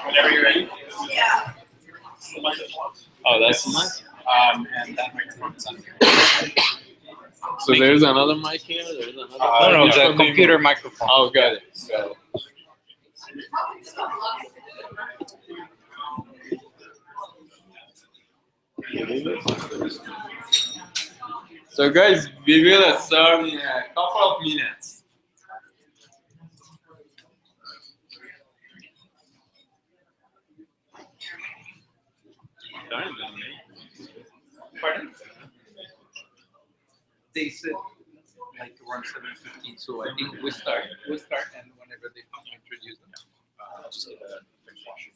Whenever you're ready. Yeah. Oh, that's the mic? And that microphone's on. So there's another mic here? There's another No, the computer microphone. Oh, got it. So. So guys, we will start in a couple of minutes. Pardon? They said like around 7:15, so I think we start and whenever they introduce them, I'll just get a refresh.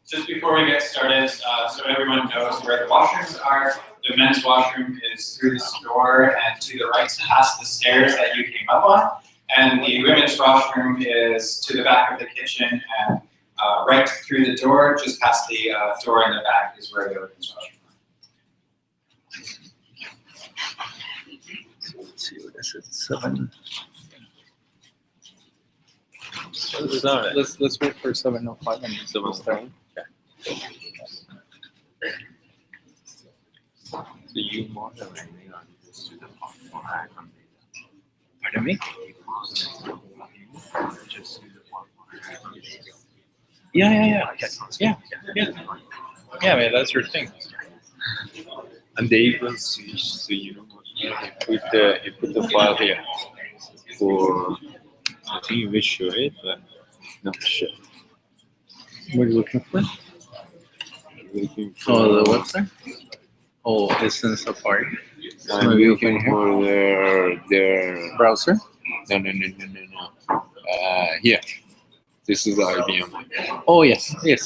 Just before we get started, so everyone knows where the washrooms are, the men's washroom is through this door and to the right past the stairs that you came up on, and the women's washroom is to the back of the kitchen and right through the door, just past the door in the back is where the women's washroom is. Let's see, what is it? 7. Let's wait for 7:05 and so we'll start. So you moderating on the student for hack on data. Pardon me? Yeah. Yeah, man, that's your thing. And they even switch, so you know, he put the file here for, I think you will show it, but not sure. What are you looking for? Looking for, Oh, the website? Oh, it's in Safari. I'm looking for their Browser? No. Here. This is the IBM. Oh, yes. Yeah, it's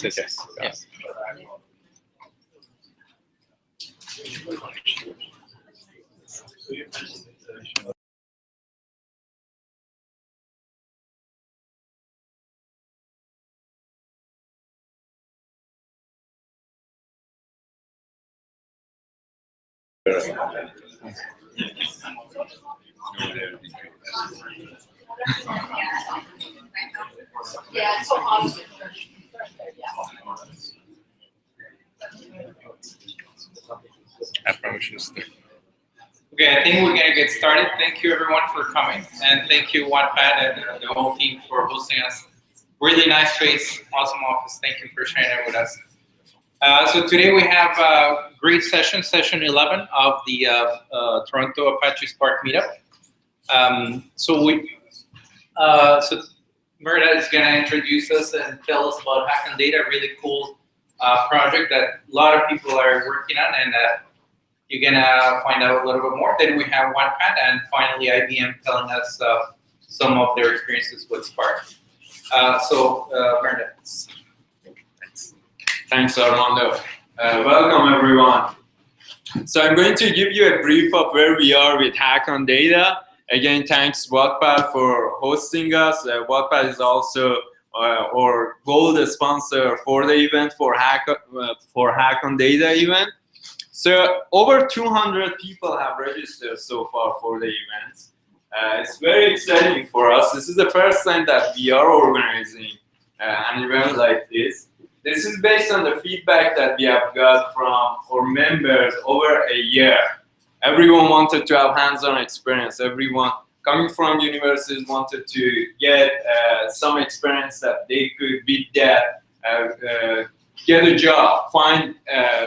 so awesome. I probably should stay. Okay, I think we're gonna get started. Thank you everyone for coming, and thank you Wattpad and the whole team for hosting us. Really nice space, awesome office. Thank you for sharing it with us. So today we have a great session 11 of the Toronto Apache Spark meetup. So Murda is gonna introduce us and tell us about Hack on Data, really cool project that a lot of people are working on, and you're gonna find out a little bit more. Then we have Wattpad, and finally IBM telling us some of their experiences with Spark. Murda. Thanks, Armando. Welcome, everyone. So I'm going to give you a brief of where we are with Hack on Data. Again, thanks Wattpad for hosting us. Wattpad is also our gold sponsor for the event, for Hack on Data event. So over 200 people have registered so far for the event. It's very exciting for us. This is the first time that we are organizing an event like this. This is based on the feedback that we have got from our members over a year. Everyone wanted to have hands-on experience. Everyone coming from universities wanted to get some experience that they could with that, get a job,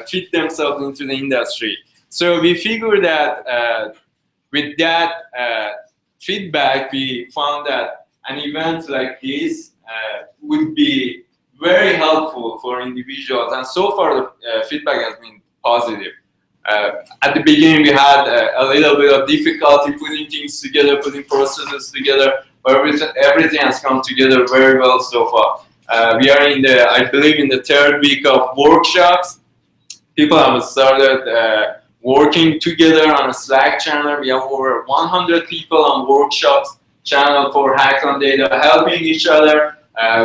fit themselves into the industry. So we figured that with that feedback, we found that an event like this would be very helpful for individuals, and so far the feedback has been positive. At the beginning, we had a little bit of difficulty putting things together, putting processes together, but everything has come together very well so far. We are I believe, in the 3rd week of workshops. People have started working together on a Slack channel. We have over 100 people on workshops channel for Hack on Data, helping each other.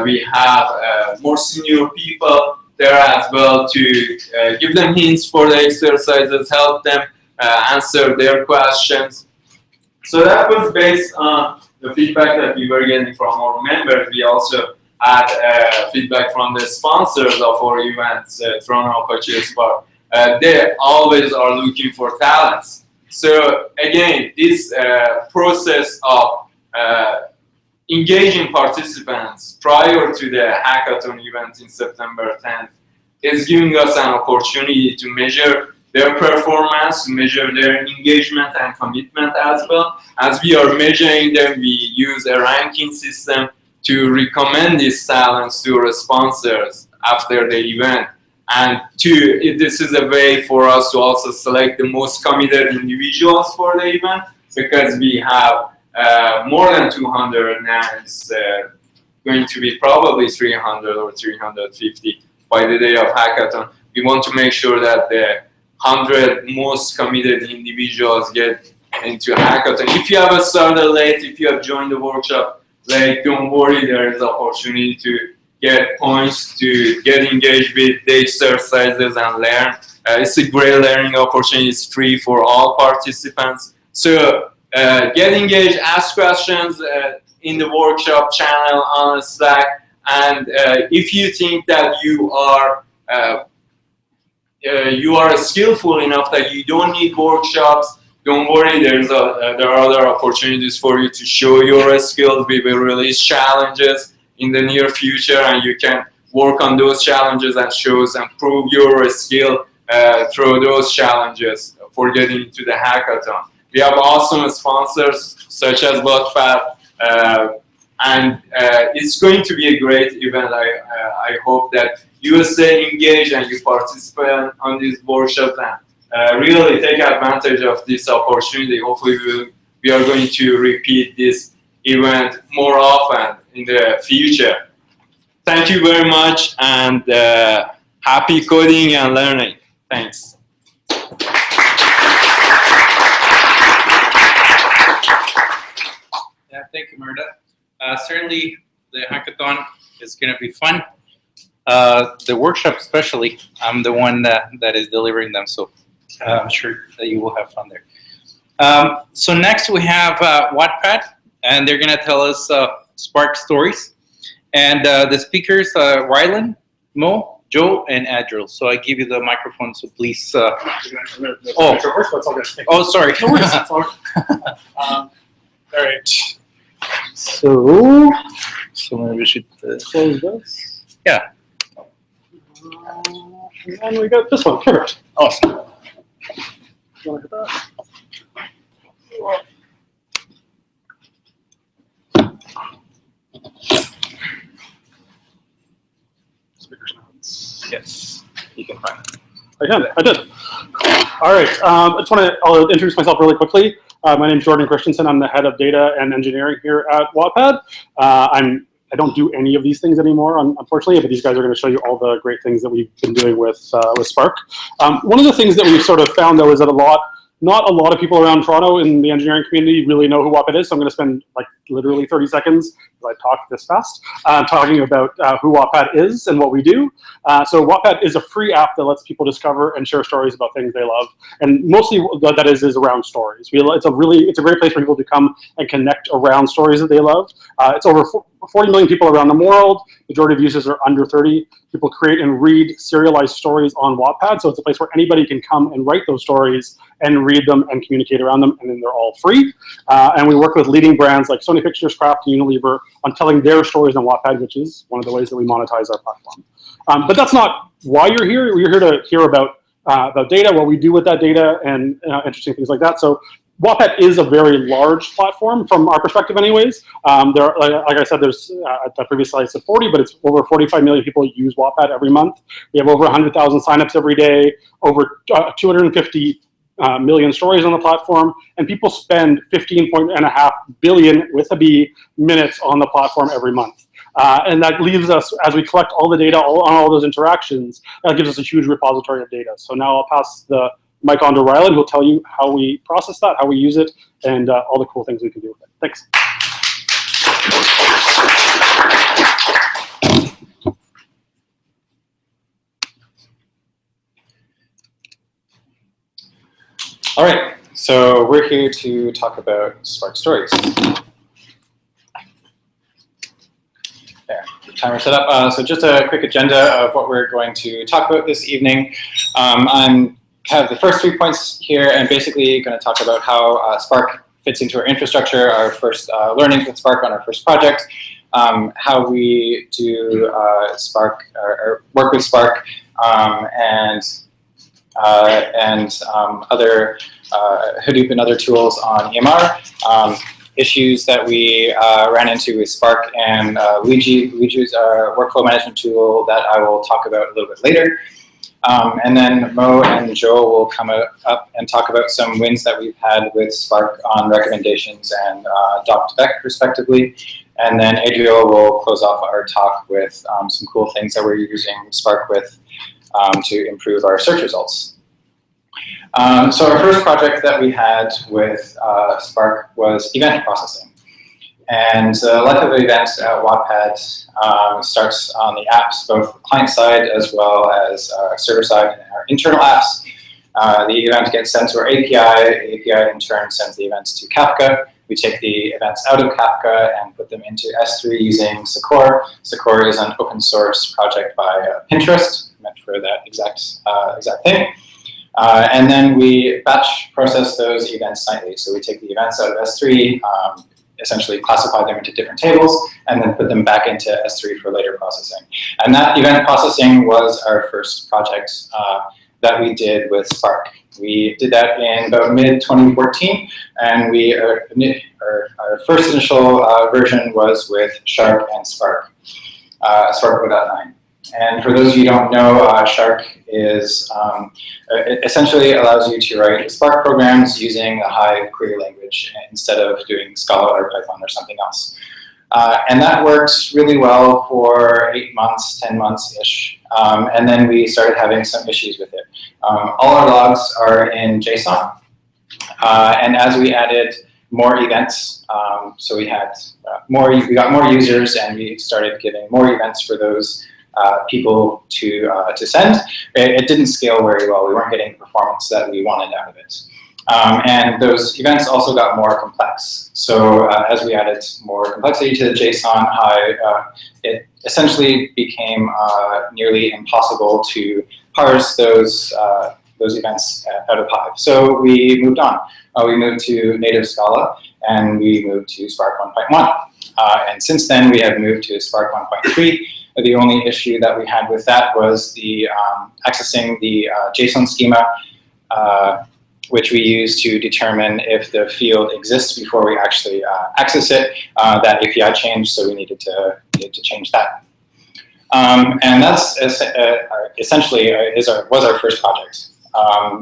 We have more senior people there as well to give them hints for the exercises, help them answer their questions. So that was based on the feedback that we were getting from our members. We also had feedback from the sponsors of our events, Toronto Apache Spark. They always are looking for talents. So again, this process of engaging participants prior to the hackathon event in September 10th is giving us an opportunity to measure their performance, to measure their engagement and commitment as well. As we are measuring them, we use a ranking system to recommend these talents to our sponsors after the event. And this is a way for us to also select the most committed individuals for the event, because we have more than 200 now. It's going to be probably 300 or 350 by the day of hackathon. We want to make sure that the 100 most committed individuals get into hackathon. If you have started late, if you have joined the workshop late, don't worry, there is an opportunity to get points, to get engaged with the exercises and learn. It's a great learning opportunity. It's free for all participants. So get engaged, ask questions in the workshop channel on Slack. And if you think that you are skillful enough that you don't need workshops, don't worry, there are other opportunities for you to show your skills. We will release challenges in the near future, and you can work on those challenges and shows and prove your skill through those challenges for getting into the hackathon. We have awesome sponsors such as Wattpad, and it's going to be a great event. I hope that you will stay engaged and you participate on these workshops and really take advantage of this opportunity. Hopefully we are going to repeat this event more often in the future. Thank you very much, and happy coding and learning. Thanks. Yeah, thank you, Murda. Certainly, the hackathon is going to be fun. The workshop especially, I'm the one that is delivering them, so I'm sure that you will have fun there. So next we have Wattpad, and they're going to tell us Spark stories. And the speakers are Rylan, Mo, Joe, and Adriel. So I give you the microphone, so please. Oh, sorry. No worries. It's all right. All right. So maybe we should close this. Yeah. And then we got this one. Perfect. Awesome. You want to hit that? Speakers notes. Yes, you can find it. I did. All right. I'll introduce myself really quickly. My name is Jordan Christensen. I'm the head of data and engineering here at Wattpad. I don't do any of these things anymore, unfortunately, but these guys are going to show you all the great things that we've been doing with Spark. One of the things that we've sort of found, though, is that not a lot of people around Toronto in the engineering community really know who Wattpad is, so I'm going to spend like literally 30 seconds, because I talk this fast, talking about who Wattpad is and what we do. So Wattpad is a free app that lets people discover and share stories about things they love, and mostly what that is around stories. It's a great place for people to come and connect around stories that they love. It's over 40 million people around the world. Majority of users are under 30. People create and read serialized stories on Wattpad, so it's a place where anybody can come and write those stories and read them and communicate around them, and then they're all free. And we work with leading brands like Sony Pictures, Kraft, and Unilever on telling their stories on Wattpad, which is one of the ways that we monetize our platform. But that's not why you're here. You're here to hear about data, what we do with that data, and interesting things like that. So Wattpad is a very large platform from our perspective anyways. There are, like I said, there's, at the previous slide I said 40, but it's over 45 million people use Wattpad every month. We have over 100,000 signups every day, over 250 million stories on the platform, and people spend 15.5 billion with a B minutes on the platform every month. And that leaves us, as we collect all the data on all those interactions, that gives us a huge repository of data. So now I'll pass the mic on to Rylan, who'll tell you how we process that, how we use it, and all the cool things we can do with it. Thanks. All right, so we're here to talk about Spark Stories. There, timer set up. So just a quick agenda of what we're going to talk about this evening. I'm have the first 3 points here, and basically going to talk about how Spark fits into our infrastructure, our first learnings with Spark on our first project, how we do Spark or work with Spark, and other Hadoop and other tools on EMR, issues that we ran into with Spark and Luigi's workflow management tool that I will talk about a little bit later. And then Mo and Joe will come up and talk about some wins that we've had with Spark on recommendations and doc-to-spec respectively. And then Adriel will close off our talk with some cool things that we're using Spark with to improve our search results. So our first project that we had with Spark was event processing. And the life of events at Wattpad starts on the apps, both client side as well as server side and our internal apps. The event gets sent to our API. The API in turn sends the events to Kafka. We take the events out of Kafka and put them into S3 using Sakor. Sakor is an open source project by Pinterest, meant for that exact thing. And then we batch process those events nightly. So we take the events out of S3, essentially classify them into different tables, and then put them back into S3 for later processing. And that event processing was our first project that we did with Spark. We did that in about mid-2014, and our first initial version was with Shark and Spark, Spark 0.9. And for those of you who don't know, Shark is it essentially allows you to write Spark programs using a Hive query language instead of doing Scala or Python or something else. And that worked really well for 8 months, 10 months-ish. And then we started having some issues with it. All our logs are in JSON. And as we added more events, so we had we got more users, and we started giving more events for those people to send. It didn't scale very well. We weren't getting the performance that we wanted out of it. And those events also got more complex. So as we added more complexity to the JSON Hive, it essentially became nearly impossible to parse those events out of Hive. So we moved on. We moved to native Scala, and we moved to Spark 1.1. And since then, we have moved to Spark 1.3. The only issue that we had with that was the accessing the JSON schema, which we use to determine if the field exists before we actually access it. That API changed, so we needed to change that. And that's essentially was our first project.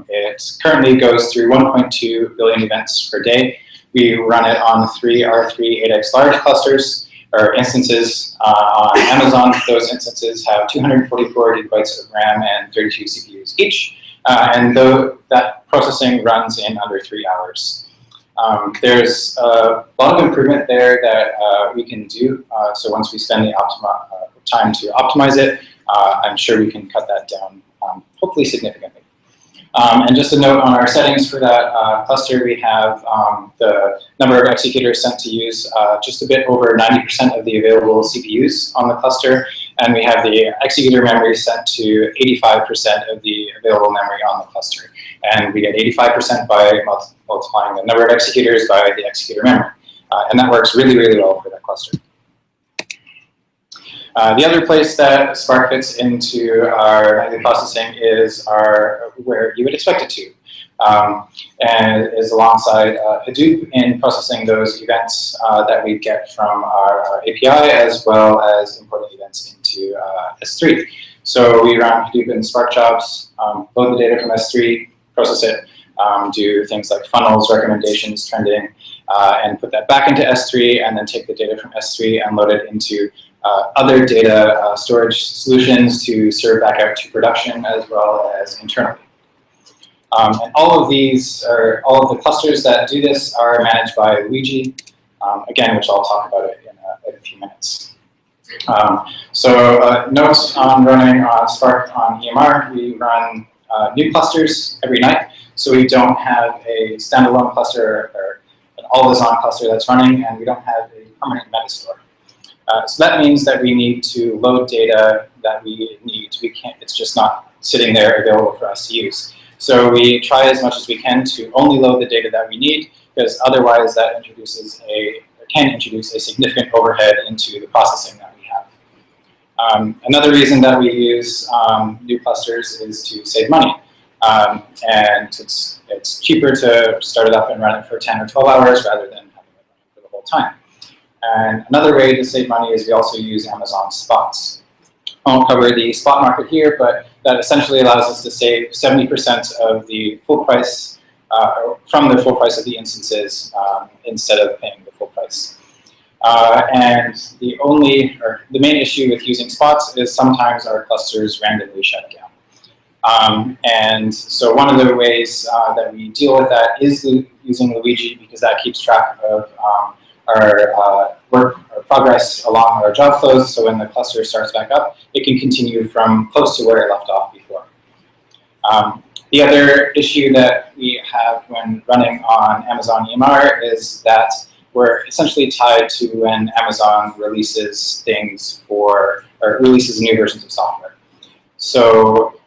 It currently goes through 1.2 billion events per day. We run it on 3 R3 8x large clusters, or instances on Amazon. Those instances have 244 gigabytes of RAM and 32 CPUs each. And that processing runs in under 3 hours. There's a lot of improvement there that we can do. So once we spend the time to optimize it, I'm sure we can cut that down, hopefully significantly. And just a note on our settings for that cluster, we have the number of executors sent to use just a bit over 90% of the available CPUs on the cluster, and we have the executor memory sent to 85% of the available memory on the cluster. And we get 85% by multiplying the number of executors by the executor memory. And that works really, really well for that cluster. The other place that Spark fits into our nightly processing is where you would expect it to, and is alongside Hadoop in processing those events that we get from our API, as well as importing events into S3. So we run Hadoop and Spark jobs, load the data from S3, process it, do things like funnels, recommendations, trending, and put that back into S3, and then take the data from S3 and load it into other data storage solutions to serve back out to production as well as internally. And all of the clusters that do this are managed by Luigi, again, which I'll talk about it in a few minutes. So notes on running Spark on EMR, we run new clusters every night. So we don't have a standalone cluster or an always-on cluster that's running, and we don't have a permanent metastore. So that means that we need to load data that we need. We can't, it's just not sitting there available for us to use. So we try as much as we can to only load the data that we need, because otherwise that can introduce a significant overhead into the processing that we have. Another reason that we use new clusters is to save money. And it's cheaper to start it up and run it for 10 or 12 hours rather than having it run for the whole time. And another way to save money is we also use Amazon spots. I won't cover the spot market here, but that essentially allows us to save 70% of the full price, from the full price of the instances instead of paying the full price. And the main issue with using spots is sometimes our clusters randomly shut down. And so one of the ways that we deal with that is using Luigi, because that keeps track of our work or progress along our job flows. So when the cluster starts back up, it can continue from close to where it left off before. The other issue that we have when running on Amazon EMR is that we're essentially tied to when Amazon releases things or releases new versions of software. So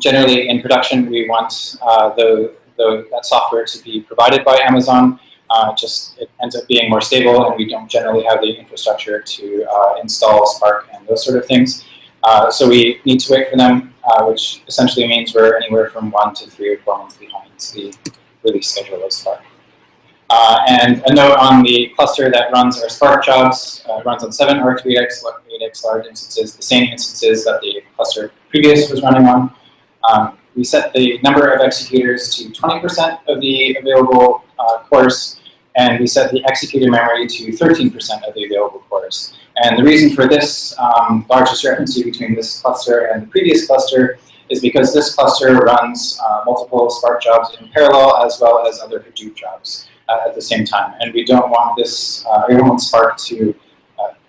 generally in production, we want that software to be provided by Amazon. It ends up being more stable, and we don't generally have the infrastructure to install Spark and those sort of things. So we need to wait for them, which essentially means we're anywhere from 1 to 3 or 4 months behind the release schedule of Spark. And a note on the cluster that runs our Spark jobs, runs on 7 or 8x large instances, the same instances that the cluster previous was running on. We set the number of executors to 20% of the available cores, and we set the executor memory to 13% of the available cores. And the reason for this large discrepancy between this cluster and the previous cluster is because this cluster runs multiple Spark jobs in parallel, as well as other Hadoop jobs at the same time. And we don't want this, we don't want Spark to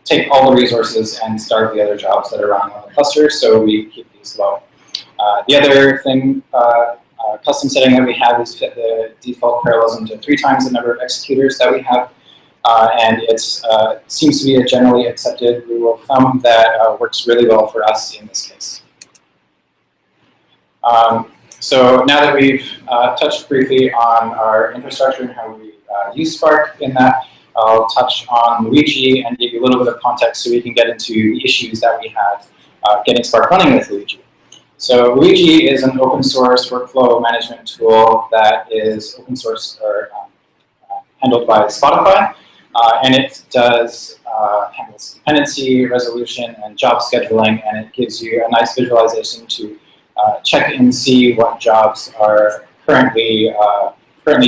take all the resources and starve the other jobs that are running on the cluster, so we keep these low. The other thing, custom setting that we have is fit the default parallelism to 3 times the number of executors that we have. And it seems to be a generally accepted rule of thumb that works really well for us in this case. So now that we've touched briefly on our infrastructure and how we use Spark in that, I'll touch on Luigi and give you a little bit of context so we can get into the issues that we have getting Spark running with Luigi. So Luigi is an open source workflow management tool that is open source or handled by Spotify. And it does handles dependency resolution and job scheduling, and it gives you a nice visualization to check and see what jobs are currently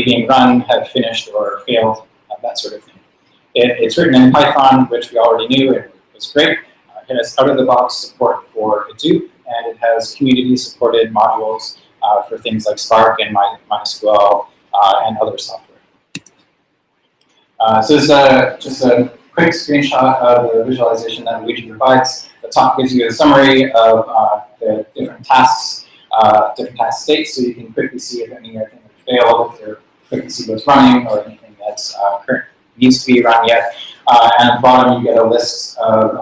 being run, have finished or failed, that sort of thing. It's written in Python, which we already knew, and it was great. It has out-of-the-box support for Hadoop, and it has community-supported modules for things like Spark and MySQL and other software. So this is just a quick screenshot of the visualization that Luigi provides. The top gives you a summary of the different tasks states, so you can quickly see if anything has failed, if they're quickly see what's running, or anything that's needs to be run yet. And at the bottom, you get a list of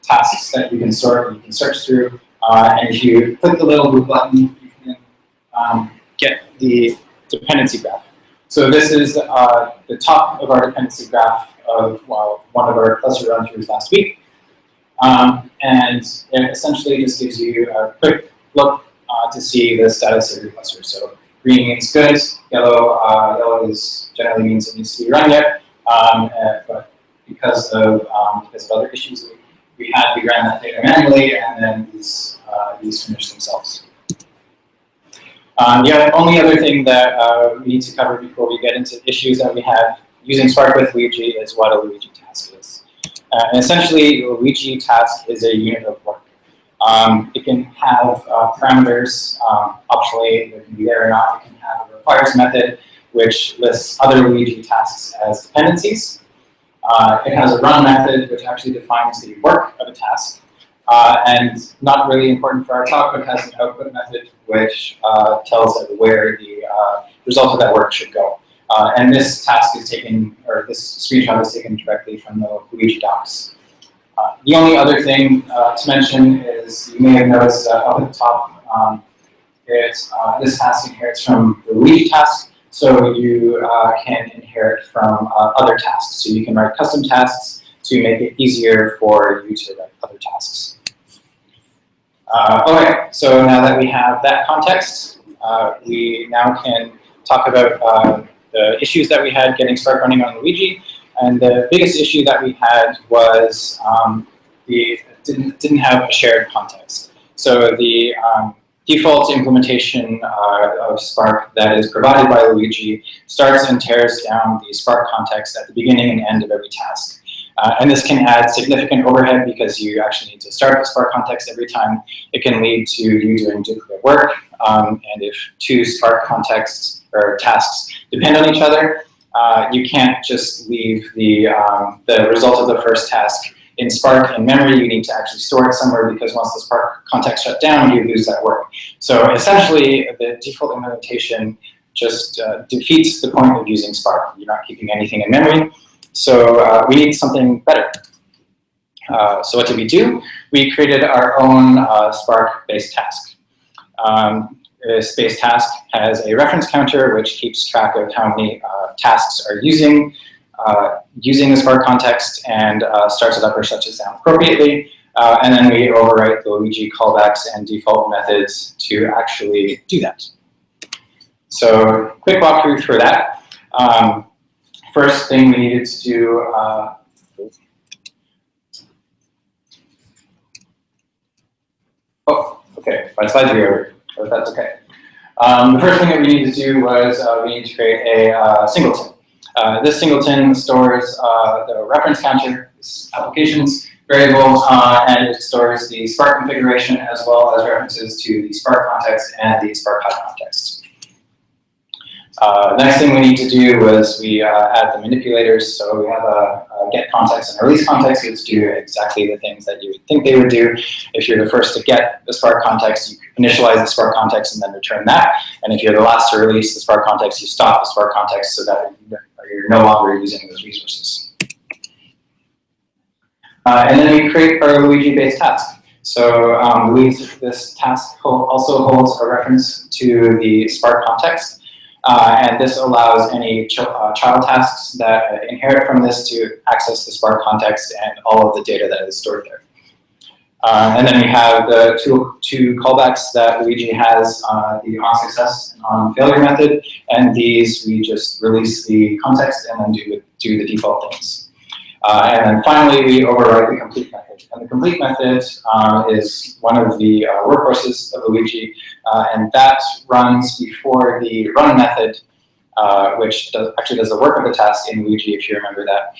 tasks that you can sort and you can search through. And if you click the little blue button, you can get the dependency graph. So this is the top of our dependency graph of one of our cluster run-throughs last week. And it essentially just gives you a quick look to see the status of your cluster. So green means good, yellow generally means it needs to be run yet. But because of other issues we ran that data manually, and then these finished themselves. The only other thing that we need to cover before we get into issues that we have using Spark with Luigi is what a Luigi task is. And essentially, a Luigi task is a unit of work. It can have parameters, optionally, it can be there or not. It can have a requires method, which lists other Luigi tasks as dependencies. It has a run method, which actually defines the work of a task. And not really important for our talk, but has an output method which tells it where the result of that work should go. And this task is taken, or this screenshot is taken directly from the Luigi Docs. The only other thing to mention is you may have noticed up at the top, this task inherits from the Luigi task, so you can inherit from other tasks. So you can write custom tasks to make it easier for you to write other tasks. Okay, so now that we have that context, we now can talk about the issues that we had getting Spark running on Luigi. And the biggest issue that we had was we didn't have a shared context. So the default implementation of Spark that is provided by Luigi starts and tears down the Spark context at the beginning and end of every task. And this can add significant overhead because you actually need to start the Spark context every time. It can lead to you doing duplicate work. And if two Spark contexts or tasks depend on each other, you can't just leave the result of the first task in Spark in memory. You need to actually store it somewhere because once the Spark context shut down, you lose that work. So essentially, the default implementation just defeats the point of using Spark. You're not keeping anything in memory. So we need something better. So what did we do? We created our own Spark-based task. This base task has a reference counter which keeps track of how many tasks are using the Spark context and starts it up or shuts it down appropriately. And then we overwrite the Luigi callbacks and default methods to actually do that. So quick walkthrough for that. First thing we needed to do, okay, my slides are over, but that's okay. The first thing that we needed to do was we need to create a singleton. This singleton stores the reference counter, this applications variable, and it stores the Spark configuration as well as references to the Spark context and the Spark high context. The next thing we need to do was we add the manipulators. So we have a get context and a release context, which do exactly the things that you would think they would do. If you're the first to get the Spark context, you initialize the Spark context and then return that. And if you're the last to release the Spark context, you stop the Spark context so that you're no longer using those resources. And then we create our Luigi-based task. So this task also holds a reference to the Spark context. And this allows any child tasks that inherit from this to access the Spark context and all of the data that is stored there. And then we have the two callbacks that Luigi has, the on success and on failure method. And these we just release the context and then do the default things. And then finally, we override the complete method. And the complete method is one of the workhorses of Luigi, and that runs before the run method, which actually does the work of the task in Luigi, if you remember that.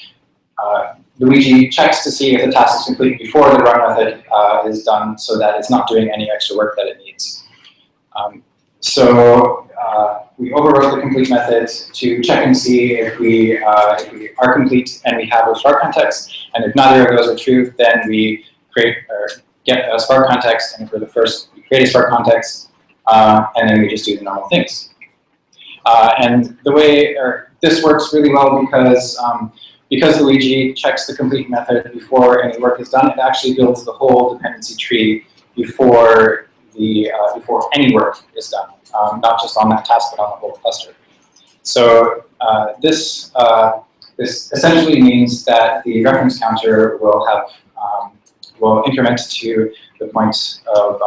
Luigi checks to see if the task is complete before the run method is done, so that it's not doing any extra work that it needs. So we overrode the complete method to check and see if we are complete and we have a Spark context. And if neither of those are true, then we create or get a Spark context. And for the first, we create a Spark context, and then we just do the normal things. And the way this works really well because Luigi checks the complete method before any work is done, it actually builds the whole dependency tree before any work is done, not just on that task, but on the whole cluster. So this essentially means that the reference counter will increment to the point of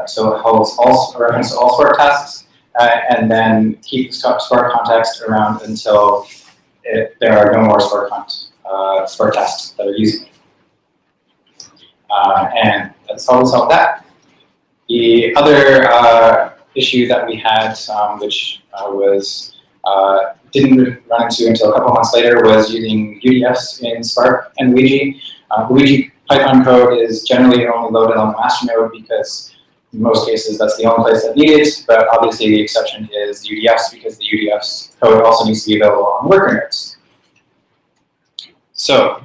so it holds all reference to all Spark tasks, and then keep the Spark context around until there are no more Spark tasks that are using it. And that's how we solve that. The other issue that we had, which didn't run into until a couple months later, was using UDFs in Spark and Luigi. Luigi Python code is generally only loaded on the master node because in most cases that's the only place that needs it, but obviously the exception is UDFs because the UDFs code also needs to be available on worker nodes. So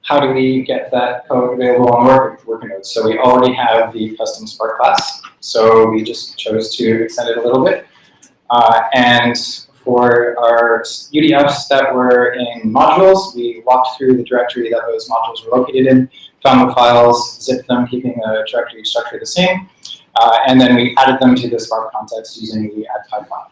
how do we get that code available on worker nodes? So we already have the custom Spark class, so we just chose to extend it a little bit. And for our UDFs that were in modules, we walked through the directory that those modules were located in, found the files, zipped them, keeping the directory structure the same, and then we added them to the Spark context using the add pipeline.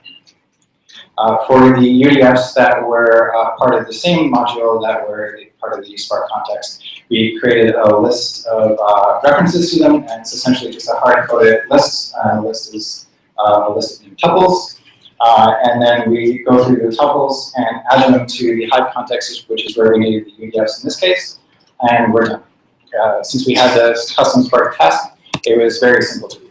For the UDFs that were part of the same module that were part of the Spark context, we created a list of references to them, and it's essentially just a hard-coded list. A list is a list of tuples. And then we go through the tuples and add them to the Hive context, which is where we needed the UDFs in this case, and we're done. Since we had the custom Spark task, it was very simple to do.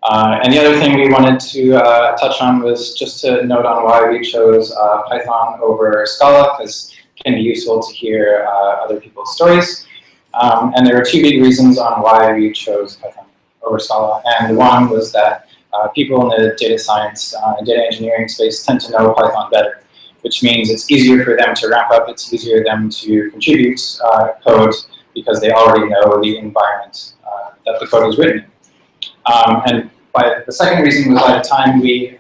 And the other thing we wanted to touch on was just to note on why we chose Python over Scala, because it can be useful to hear other people's stories. And there are two big reasons on why we chose Python over Scala. And one was that people in the data science and data engineering space tend to know Python better, which means it's easier for them to ramp up, it's easier for them to contribute code because they already know the environment that the code is written in. And the second reason was by the time we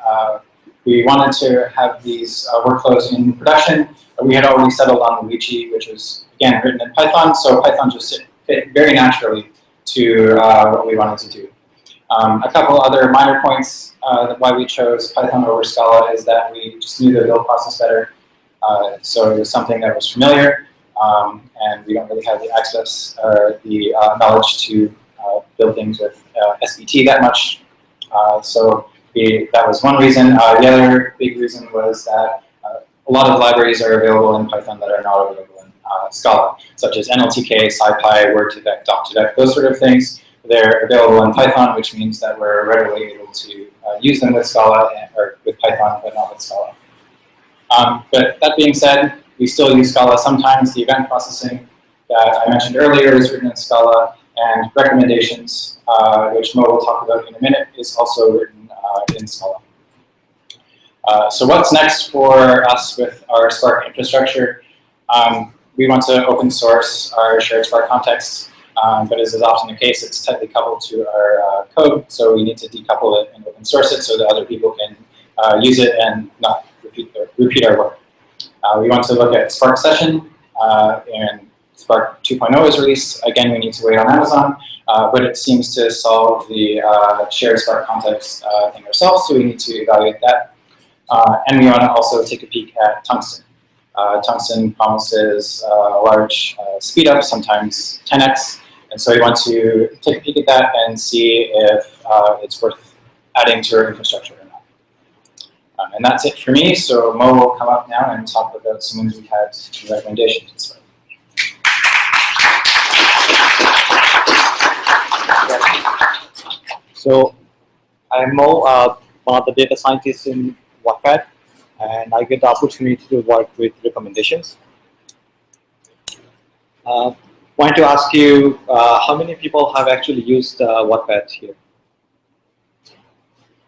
wanted to have these workflows in production, we had already settled on Luigi, which was, again, written in Python, so Python just fit very naturally to what we wanted to do. A couple other minor points why we chose Python over Scala is that we just knew the build process better. So it was something that was familiar, and we don't really have the access or the knowledge to build things with SBT that much. So that was one reason. The other big reason was that a lot of libraries are available in Python that are not available in Scala, such as NLTK, SciPy, Word2Vec, Doc2Vec, those sort of things. They're available in Python, which means that we're readily able to use them with Scala or with Python, but not with Scala. But that being said, we still use Scala sometimes. The event processing that I mentioned earlier is written in Scala, and recommendations, which Mo will talk about in a minute, is also written in Scala. So what's next for us with our Spark infrastructure? We want to open source our shared Spark context. But as is often the case, it's tightly coupled to our code, so we need to decouple it and open source it so that other people can use it and not repeat our work. We want to look at Spark Session, and Spark 2.0 is released. Again, we need to wait on Amazon, but it seems to solve the shared Spark context thing ourselves, so we need to evaluate that. And we want to also take a peek at Tungsten. Tungsten promises a large speed up, sometimes 10x. And so we want to take a peek at that and see if it's worth adding to our infrastructure or not. And that's it for me. So Mo will come up now and talk about some wins we had and recommendations. So I'm Mo, one of the data scientists in Wattpad, and I get the opportunity to work with recommendations. Want to ask you, how many people have actually used Wattpad here?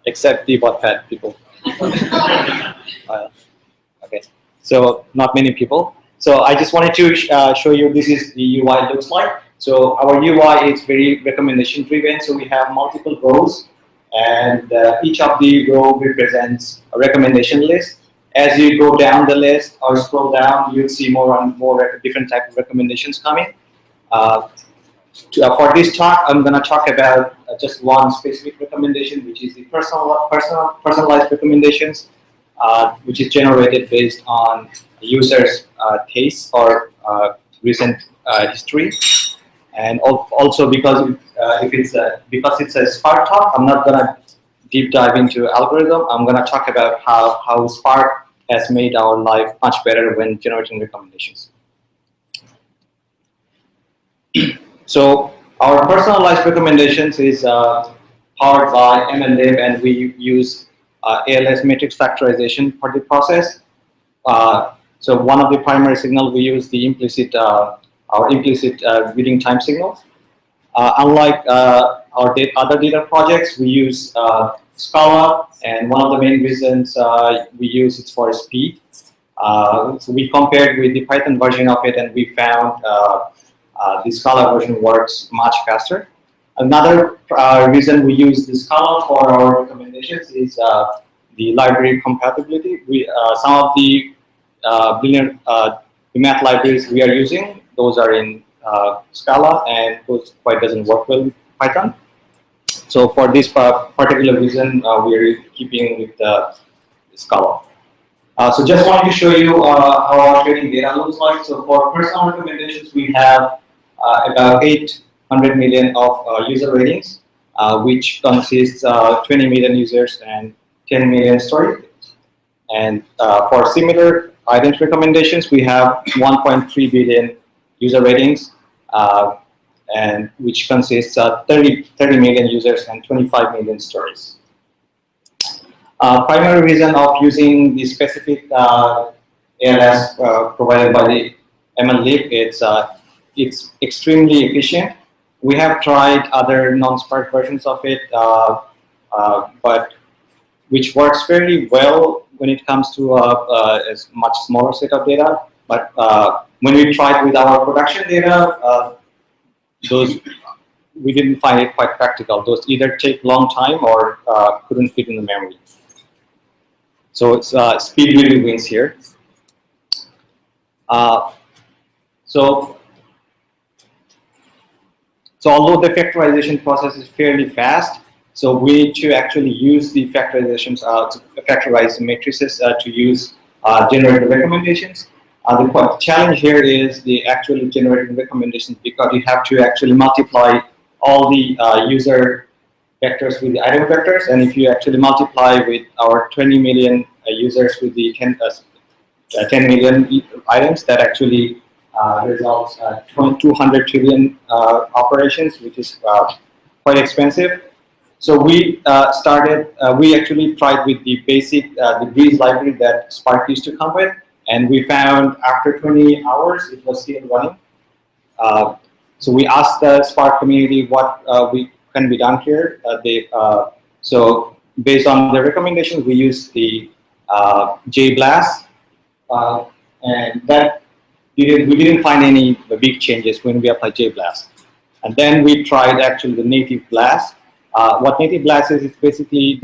Except the Wattpad people. Okay, so not many people. So I just wanted to show you this is the UI looks like. So our UI is very recommendation driven. So we have multiple rows, and each of the row represents a recommendation list. As you go down the list or scroll down, you'll see more and more different type of recommendations coming. For this talk, I'm going to talk about just one specific recommendation, which is the personalized recommendations, which is generated based on the user's tastes or recent history. And also because because it's a Spark talk, I'm not going to deep dive into algorithm. I'm going to talk about how Spark has made our life much better when generating recommendations. So our personalized recommendations is powered by MLlib, and we use ALS matrix factorization for the process. So one of the primary signals we use the implicit our implicit reading time signals. Unlike our other data projects, we use Scala, and one of the main reasons we use it for speed. So we compared with the Python version of it, and we found the Scala version works much faster. Another reason we use the Scala for our recommendations is the library compatibility. Some of the the math libraries we are using, those are in Scala, and those quite doesn't work well with Python. So for this particular reason, we are keeping with Scala. So just wanted to show you how our training data looks like. So for personal recommendations, we have about 800 million of user ratings, which consists 20 million users and 10 million stories. And for similar items recommendations, we have 1.3 billion user ratings, and which consists 30 million users and 25 million stories. Primary reason of using the specific ALS provided by the MLlib, it's extremely efficient. We have tried other non-Spark versions of it, but which works fairly well when it comes to a much smaller set of data. But when we tried with our production data, we didn't find it quite practical. Those either take long time or couldn't fit in the memory. So it's speed really wins here. So although the factorization process is fairly fast, so we need to actually use the factorizations to factorize matrices to use generated recommendations. The challenge here is the actually generated recommendations, because you have to actually multiply all the user vectors with the item vectors, and if you actually multiply with our 20 million users with the 10 million items, that actually results 200 trillion operations, which is quite expensive. So we we actually tried with the basic the Breeze library that Spark used to come with, and we found after 20 hours it was still running. So we asked the Spark community what can be done here. So based on the recommendations, we used the JBlast, and that we didn't find any big changes when we applied JBlast. And then we tried actually the native blast. What native blast is basically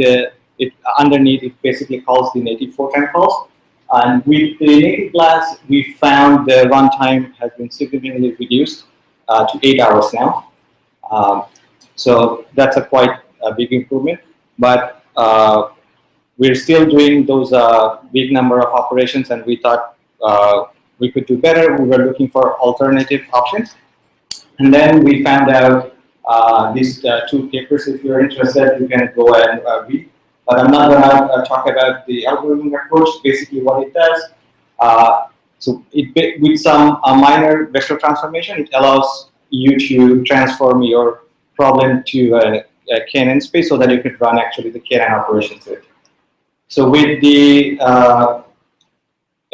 underneath it basically calls the native fortran calls. And with the native blast, we found the runtime has been significantly reduced to 8 hours now. So that's a quite big improvement. But we're still doing those big number of operations, and we thought we could do better. We were looking for alternative options. And then we found out these two papers. If you're interested, you can go and read. But I'm not going to talk about the algorithmic approach. Basically, what it does, with some minor vector transformation, it allows you to transform your problem to a KNN space so that you could run actually the KNN operations with it. So with the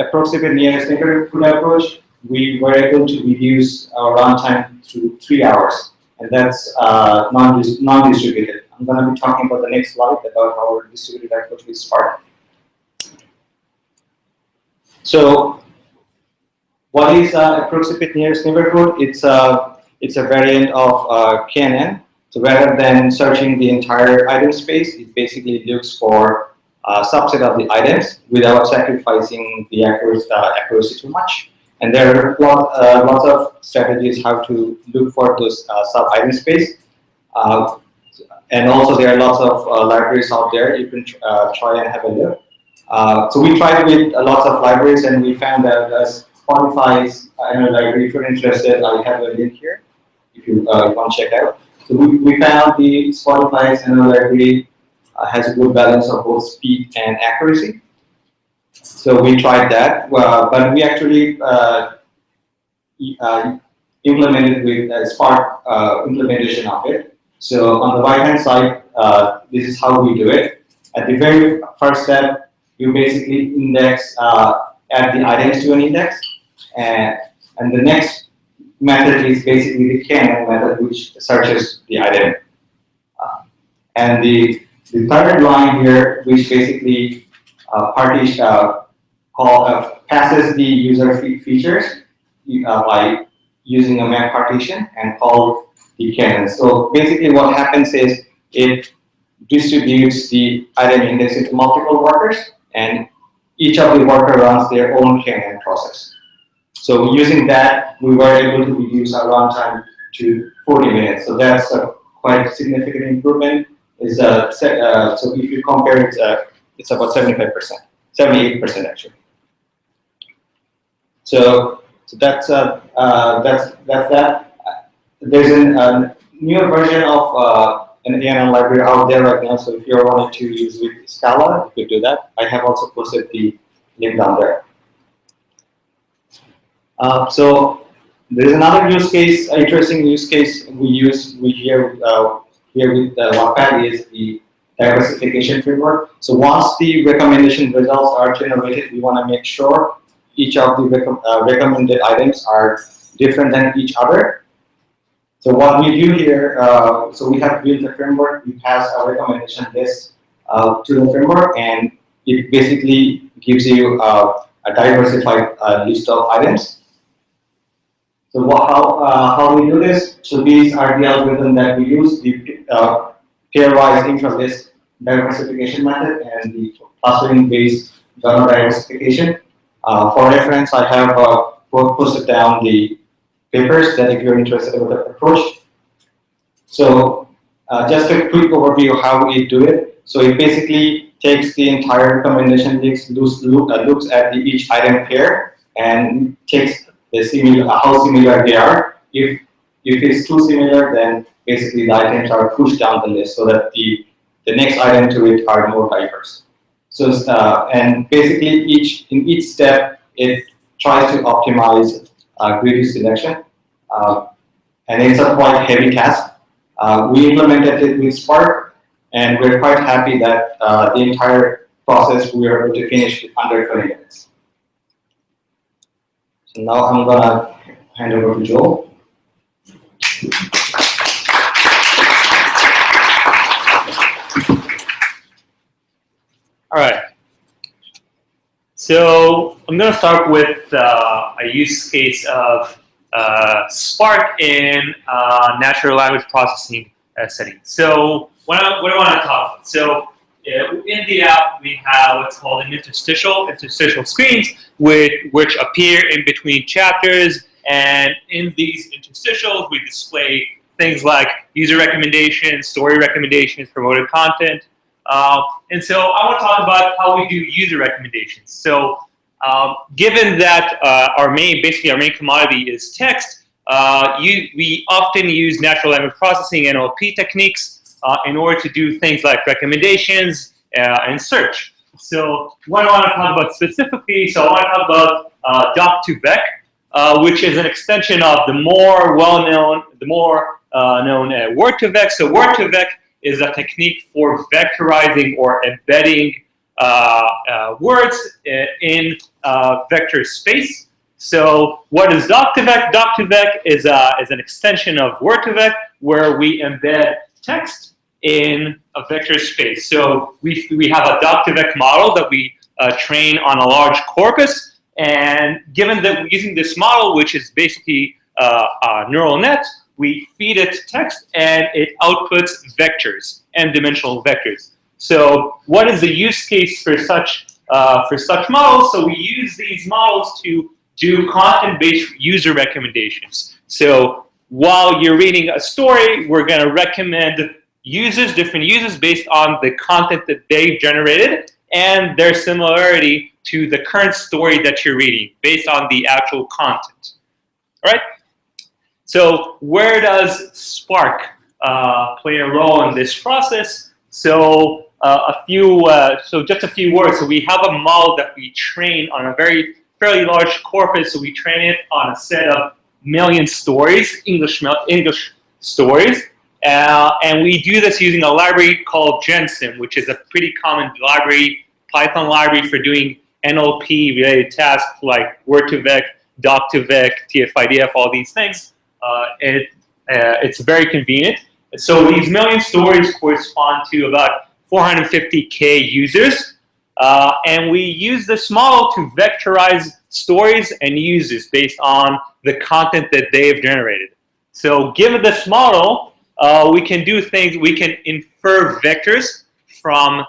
approximate nearest neighborhood approach, we were able to reduce our runtime to 3 hours, and that's non-distributed. I'm going to be talking about the next slide about our distributed approach with Spark. So what is approximate nearest neighborhood? It's a variant of KNN. So rather than searching the entire item space, it basically looks for a subset of the items without sacrificing the accuracy too much. And there are lots of strategies how to look for those sub-item space. And also there are lots of libraries out there. You can try and have a look. So we tried with lots of libraries, and we found that Spotify's library, if you're interested, I have a link here if you want to check out. So we found the Spotify's library has a good balance of both speed and accuracy. So we tried that, but we actually implemented with Spark implementation of it. So on the right-hand side, this is how we do it. At the very first step, you basically index, add the items to an index, and the next method is basically the KNN method, which searches the item. And the third line here, which basically passes the user features by using a map partition and call the canon. So basically what happens is it distributes the item index into multiple workers, and each of the worker runs their own canon process. So using that, we were able to reduce our runtime to 40 minutes. So that's a quite significant improvement. So if you compare it, it's about 75%, 78% actually. So that's that. There's a newer version of an ANN library out there right now. So if you're wanting to use with Scala, you could do that. I have also posted the link down there. So there's another use case, interesting use case we hear with Wattpad is the diversification framework. So once the recommendation results are generated, we want to make sure each of the recommended items are different than each other. So what we do here, so we have built a framework. We pass a recommendation list to the framework, and it basically gives you a diversified list of items. So how we do this? So these are the algorithm that we use, the pairwise intra-list diversification method and the clustering-based genre diversification. For reference, I have posted down the papers that if you're interested in the approach. So just a quick overview of how we do it. So it basically takes the entire recommendation list, looks at each item pair, and takes the how similar they are. If it's too similar, then basically the items are pushed down the list so that the next item to it are more diverse. So and basically in each step it tries to optimize greedy selection, and it's a quite heavy task. We implemented it with Spark, and we're quite happy that the entire process we were able to finish under 20 minutes. So now I'm gonna hand over to Joel. All right. So I'm going to start with a use case of Spark in natural language processing setting. So what I want to talk about. So in the app, we have what's called an interstitial screens, which appear in between chapters. And in these interstitials, we display things like user recommendations, story recommendations, promoted content. And so I want to talk about how we do user recommendations. So given that our main commodity is text, we often use natural language processing, NLP techniques, in order to do things like recommendations and search. So what I want to talk about specifically, so I want to talk about doc2vec, which is an extension of the more well-known, known word2vec. So word2vec is a technique for vectorizing or embedding words in vector space. So what is doc2vec? Doc2vec is an extension of word2vec where we embed text in a vector space. So we have a doc2vec model that we train on a large corpus, and given that we're using this model, which is basically a neural net, we feed it text and it outputs vectors, n-dimensional vectors. So what is the use case for such models? So we use these models to do content-based user recommendations. So while you're reading a story, we're going to recommend different users based on the content that they've generated and their similarity to the current story that you're reading based on the actual content. All right? So where does Spark play a role in this process? So just a few words. So we have a model that we train on a fairly large corpus. So we train it on a set of million stories, English stories. And we do this using a library called GenSim, which is a pretty common library, Python library for doing NLP-related tasks like word2vec, doc2vec, TF-IDF, all these things. It's very convenient. So these million stories correspond to about 450K users. And we use this model to vectorize stories and uses based on the content that they have generated. So given this model, we can do things, we can infer vectors from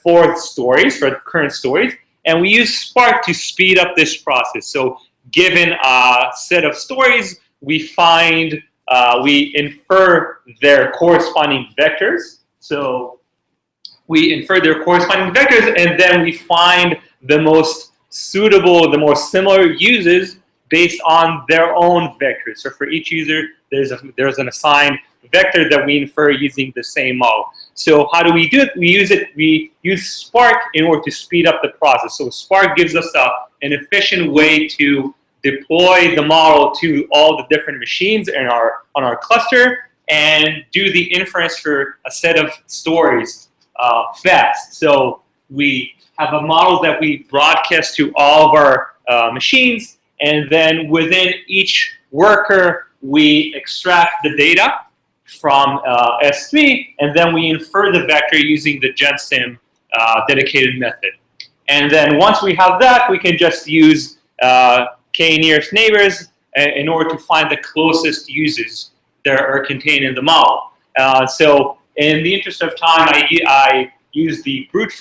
for stories, for current stories, and we use Spark to speed up this process. So given a set of stories, we infer their corresponding vectors. So we infer their corresponding vectors, and then we find the most suitable, the more similar uses based on their own vectors. So for each user, there's an assigned vector that we infer using the same model. So how do we do it? We use Spark in order to speed up the process. So Spark gives us an efficient way to deploy the model to all the different machines on our cluster and do the inference for a set of stories fast. So we have a model that we broadcast to all of our machines, and then within each worker, we extract the data from S3, and then we infer the vector using the GenSim dedicated method. And then once we have that, we can just use k nearest neighbors in order to find the closest uses that are contained in the model. So in the interest of time, I use the brute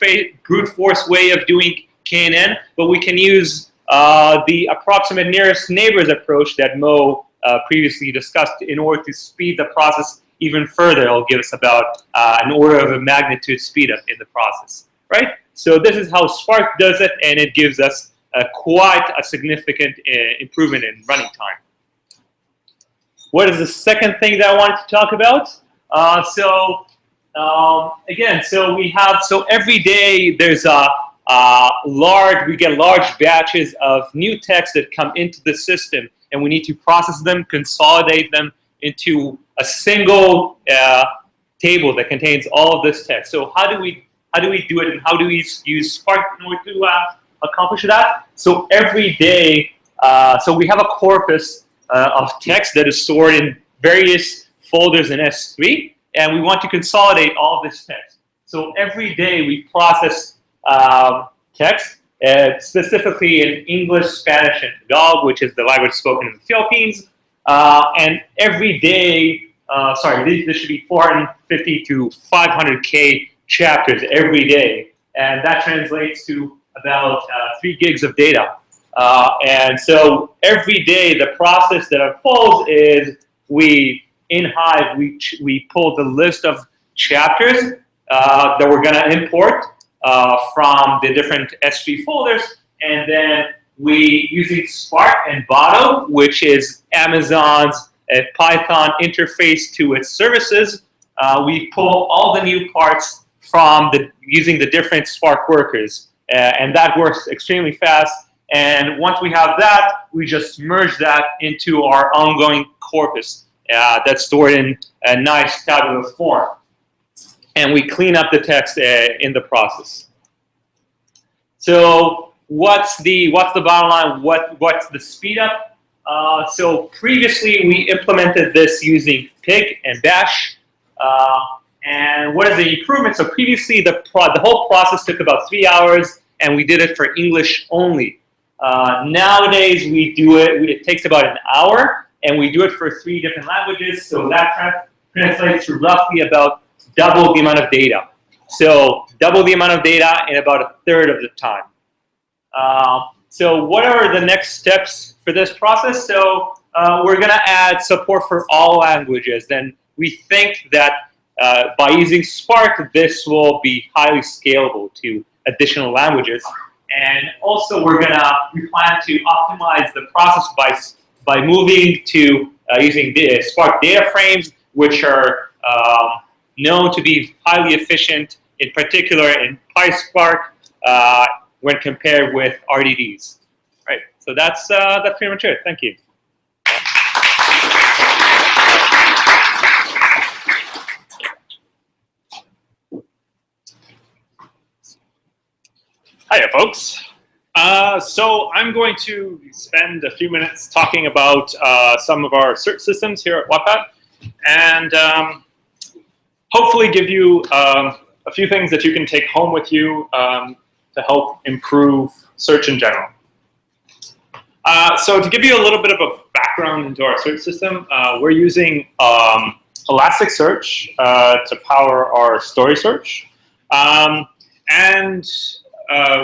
force way of doing KNN, but we can use the approximate nearest neighbors approach that Mo previously discussed in order to speed the process even further. It'll give us about an order of a magnitude speed up in the process, right? So this is how Spark does it, and it gives us quite a significant improvement in running time. What is the second thing that I wanted to talk about? Again, so every day there's we get large batches of new text that come into the system, and we need to process them, consolidate them into a single table that contains all of this text. So how do we do it, and how do we use Spark in order to accomplish that? So every day, so we have a corpus of text that is stored in various folders in S3, and we want to consolidate all of this text. So every day we process text, specifically in English, Spanish, and Tagalog, which is the language spoken in the Philippines. And every day, this should be 450 to 500K chapters every day. And that translates to about 3 gigs of data. And so every day, the process that unfolds is in Hive, we pull the list of chapters that we're going to import from the different S3 folders, and then we, using Spark and Botto, which is Amazon's Python interface to its services, we pull all the new parts from using the different Spark workers, and that works extremely fast. And once we have that, we just merge that into our ongoing corpus that's stored in a nice tabular form, and we clean up the text in the process. So what's the bottom line? What's the speed up? So previously we implemented this using Pig and Bash. And what is the improvement? So previously the whole process took about 3 hours, and we did it for English only. Nowadays we do it. It takes about an hour, and we do it for 3 different languages. So that translates to roughly about double the amount of data. So double the amount of data in about 1/3 of the time. So what are the next steps for this process? So we're going to add support for all languages. Then we think that by using Spark, this will be highly scalable to additional languages. And also we plan to optimize the process by moving to using the Spark data frames, which are known to be highly efficient, in particular in pySpark, when compared with RDDs. Right. So that's pretty much it. Thank you. Hiya, folks. So I'm going to spend a few minutes talking about some of our search systems here at Wattpad, and hopefully give you a few things that you can take home with you to help improve search in general. So to give you a little bit of a background into our search system, we're using Elasticsearch to power our story search. And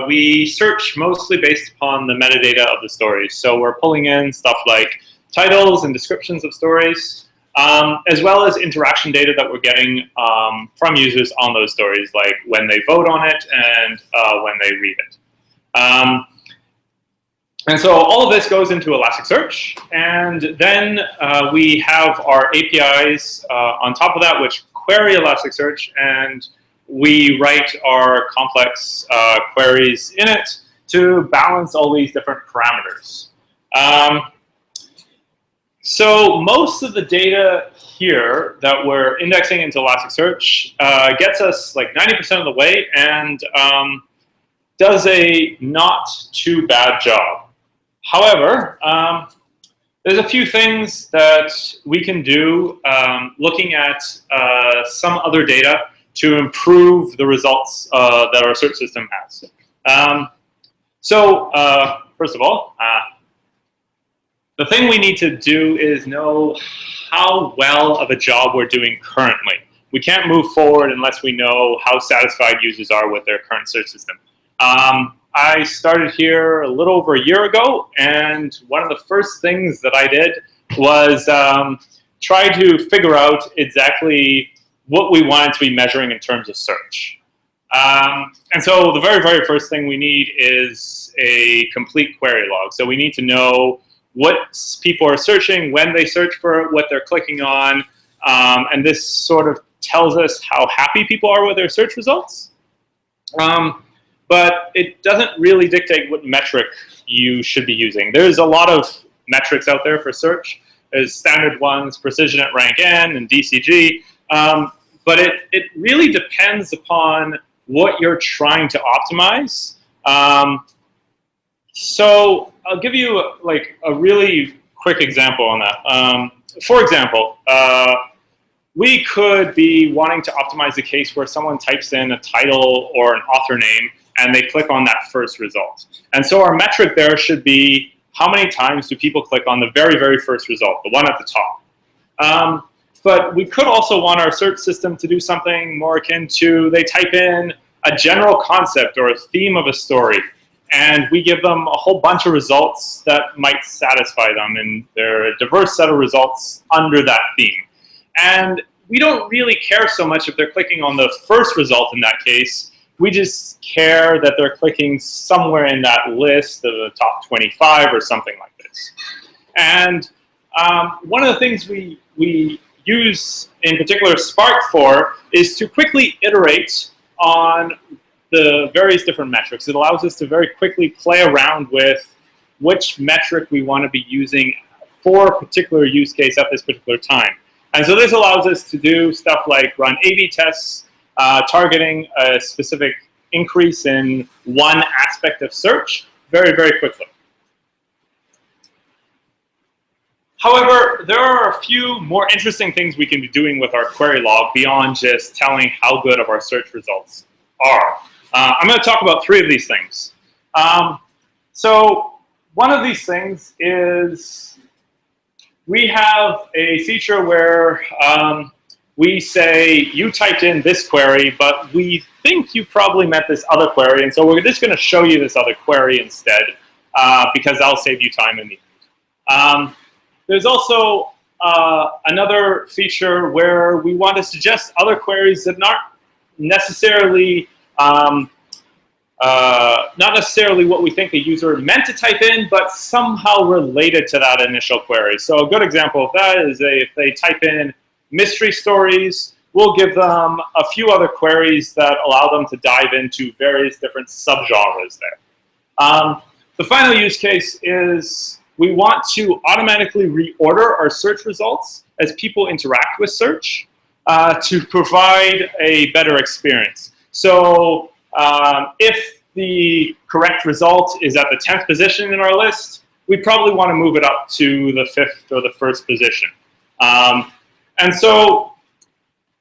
we search mostly based upon the metadata of the stories. So we're pulling in stuff like titles and descriptions of stories, as well as interaction data that we're getting from users on those stories, like when they vote on it and when they read it. And so all of this goes into Elasticsearch, and then we have our APIs on top of that, which query Elasticsearch, and we write our complex queries in it to balance all these different parameters. So most of the data here that we're indexing into Elasticsearch gets us like 90% of the way, and does a not too bad job. However, there's a few things that we can do looking at some other data to improve the results that our search system has. First of all, the thing we need to do is know how well of a job we're doing currently. We can't move forward unless we know how satisfied users are with their current search system. I started here a little over a year ago, and one of the first things that I did was try to figure out exactly what we wanted to be measuring in terms of search. And so the very, very first thing we need is a complete query log. So we need to know what people are searching, when they search for it, what they're clicking on, and this sort of tells us how happy people are with their search results. But it doesn't really dictate what metric you should be using. There's a lot of metrics out there for search. There's standard ones, precision at rank N and DCG, but it really depends upon what you're trying to optimize. So I'll give you like a really quick example on that. For example, we could be wanting to optimize a case where someone types in a title or an author name and they click on that first result. And so our metric there should be how many times do people click on the very, very first result, the one at the top. But we could also want our search system to do something more akin to they type in a general concept or a theme of a story, and we give them a whole bunch of results that might satisfy them, and there are a diverse set of results under that theme. And we don't really care so much if they're clicking on the first result in that case. We just care that they're clicking somewhere in that list of the top 25 or something like this. And one of the things we use, in particular Spark for, is to quickly iterate on the various different metrics. It allows us to very quickly play around with which metric we want to be using for a particular use case at this particular time. And so this allows us to do stuff like run A/B tests, targeting a specific increase in one aspect of search very, very quickly. However, there are a few more interesting things we can be doing with our query log beyond just telling how good of our search results are. I'm going to talk about 3 of these things. So one of these things is we have a feature where we say, you typed in this query, but we think you probably meant this other query, and so we're just going to show you this other query instead, because that'll save you time in the end. There's also another feature where we want to suggest other queries that aren't necessarily what we think the user meant to type in, but somehow related to that initial query. So a good example of that is if they type in mystery stories, we'll give them a few other queries that allow them to dive into various different subgenres there. The final use case is we want to automatically reorder our search results as people interact with search to provide a better experience. So if the correct result is at the 10th position in our list, we probably want to move it up to the 5th or the 1st position. And so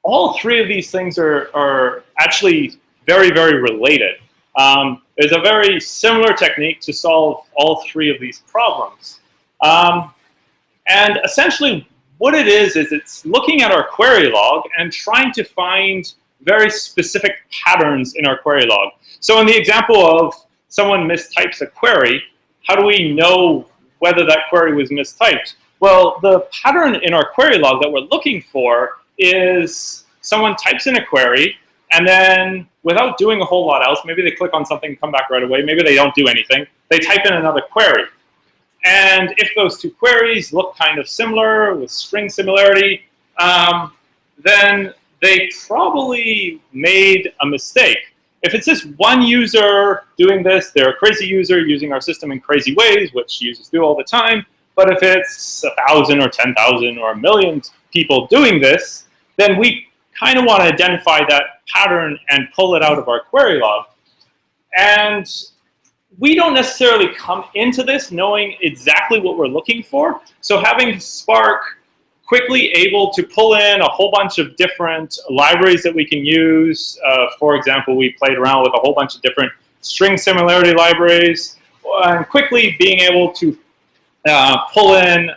all 3 of these things are actually very, very related. There's a very similar technique to solve all three of these problems. And essentially, what it is it's looking at our query log and trying to find very specific patterns in our query log. So in the example of someone mistypes a query, how do we know whether that query was mistyped? Well, the pattern in our query log that we're looking for is someone types in a query, and then without doing a whole lot else, maybe they click on something and come back right away, maybe they don't do anything, they type in another query. And if those two queries look kind of similar with string similarity, then they probably made a mistake. If it's just one user doing this, they're a crazy user using our system in crazy ways, which users do all the time. But if it's 1,000 or 10,000 or 1,000,000 people doing this, then we kind of want to identify that pattern and pull it out of our query log. And we don't necessarily come into this knowing exactly what we're looking for. So having Spark quickly able to pull in a whole bunch of different libraries that we can use. For example, we played around with a whole bunch of different string similarity libraries, and quickly being able to pull in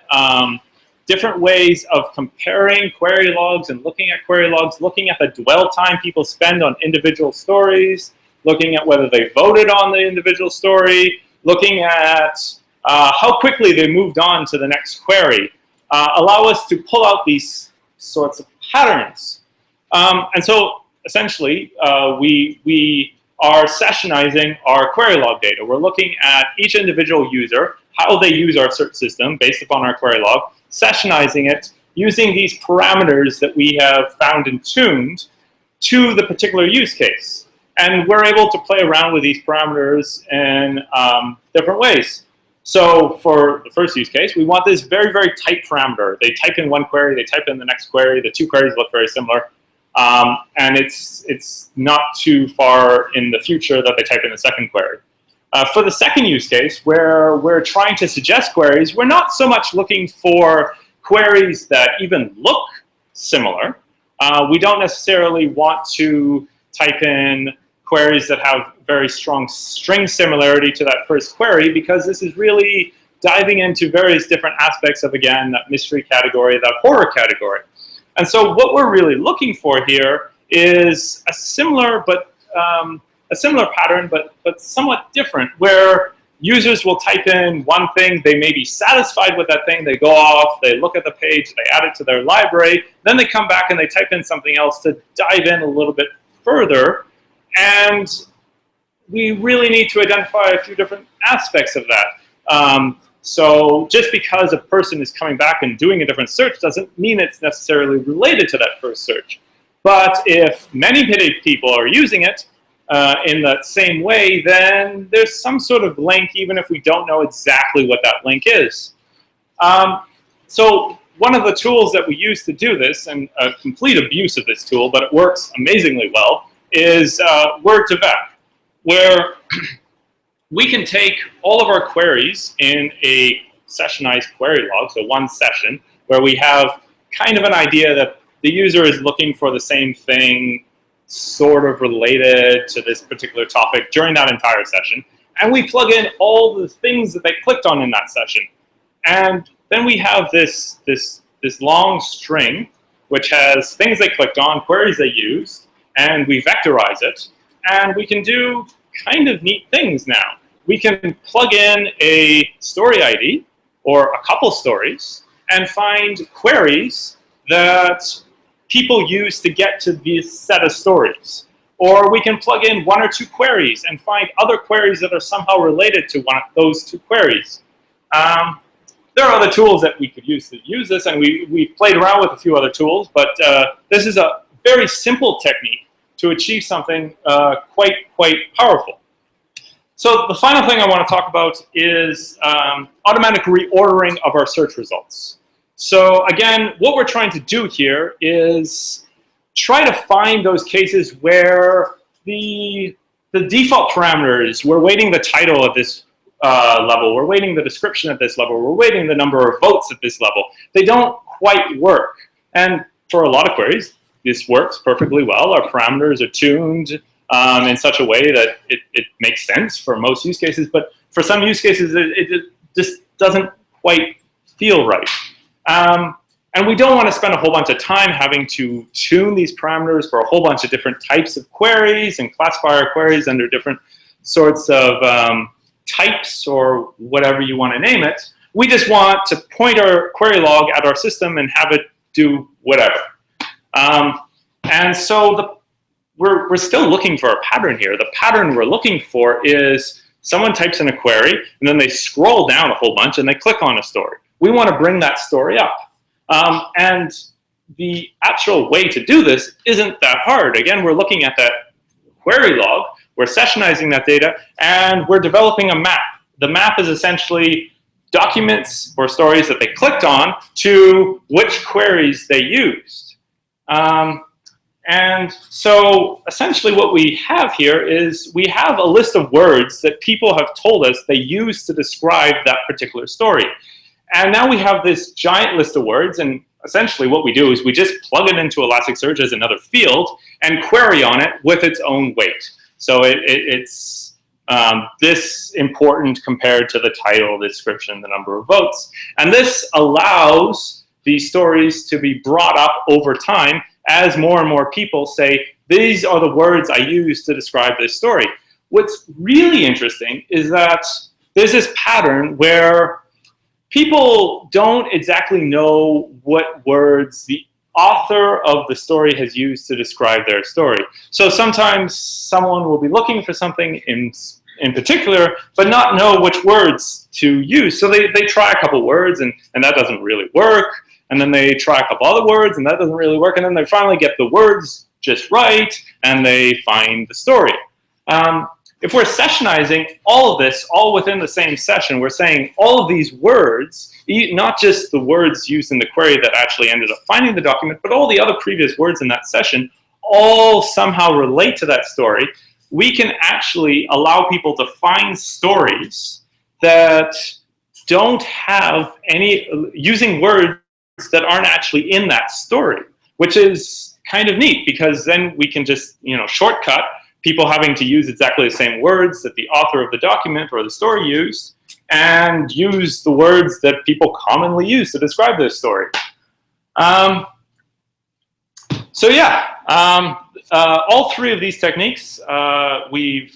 different ways of comparing query logs and looking at query logs, looking at the dwell time people spend on individual stories, looking at whether they voted on the individual story, looking at how quickly they moved on to the next query, allow us to pull out these sorts of patterns. And so essentially, we are sessionizing our query log data. We're looking at each individual user, how they use our search system based upon our query log, sessionizing it using these parameters that we have found and tuned to the particular use case. And we're able to play around with these parameters in different ways. So for the first use case, we want this very, very tight parameter. They type in one query, they type in the next query, the two queries look very similar. And it's not too far in the future that they type in the second query. For the second use case, where we're trying to suggest queries, we're not so much looking for queries that even look similar. We don't necessarily want to type in queries that have very strong string similarity to that first query, because this is really diving into various different aspects of, again, that mystery category, that horror category. And so what we're really looking for here is a similar pattern, but somewhat different, where users will type in one thing, they may be satisfied with that thing, they go off, they look at the page, they add it to their library, then they come back and they type in something else to dive in a little bit further. And we really need to identify a few different aspects of that. So just because a person is coming back and doing a different search doesn't mean it's necessarily related to that first search. But if many people are using it in that same way, then there's some sort of link, even if we don't know exactly what that link is. So one of the tools that we use to do this, and a complete abuse of this tool, but it works amazingly well, is Word2Vec, where we can take all of our queries in a sessionized query log, so one session, where we have kind of an idea that the user is looking for the same thing, sort of related to this particular topic during that entire session. And we plug in all the things that they clicked on in that session. And then we have this long string, which has things they clicked on, queries they used, and we vectorize it. And we can do kind of neat things now. We can plug in a story ID, or a couple stories, and find queries that people use to get to this set of stories. Or we can plug in one or two queries and find other queries that are somehow related to those two queries. There are other tools that we could use to use this, and we've played around with a few other tools, but this is a very simple technique to achieve something quite powerful. So the final thing I want to talk about is automatic reordering of our search results. So again, what we're trying to do here is try to find those cases where the default parameters, we're weighting the title at this level, we're weighting the description at this level, we're weighting the number of votes at this level. They don't quite work. And for a lot of queries, this works perfectly well. Our parameters are tuned in such a way that it makes sense for most use cases, but for some use cases, it just doesn't quite feel right. And we don't want to spend a whole bunch of time having to tune these parameters for a whole bunch of different types of queries and classify our queries under different sorts of types or whatever you want to name it. We just want to point our query log at our system and have it do whatever. And so we're still looking for a pattern here. The pattern we're looking for is someone types in a query, and then they scroll down a whole bunch, and they click on a story. We want to bring that story up. And the actual way to do this isn't that hard. Again, we're looking at that query log, we're sessionizing that data, and we're developing a map. The map is essentially documents or stories that they clicked on to which queries they used. And so essentially what we have here is we have a list of words that people have told us they use to describe that particular story. And now we have this giant list of words, and essentially what we do is we just plug it into Elasticsearch as another field and query on it with its own weight. So it's this important compared to the title, the description, the number of votes. And this allows these stories to be brought up over time as more and more people say, these are the words I use to describe this story. What's really interesting is that there's this pattern where people don't exactly know what words the author of the story has used to describe their story. So sometimes someone will be looking for something in particular, but not know which words to use. So they try a couple words, and that doesn't really work. And then they try a couple other words, and that doesn't really work. And then they finally get the words just right, and they find the story. If we're sessionizing all of this, all within the same session, we're saying all of these words, not just the words used in the query that actually ended up finding the document, but all the other previous words in that session, all somehow relate to that story. We can actually allow people to find stories that don't have any, using words that aren't actually in that story, which is kind of neat, because then we can just, shortcut people having to use exactly the same words that the author of the document or the story used, and use the words that people commonly use to describe this story. So yeah, all three of these techniques we've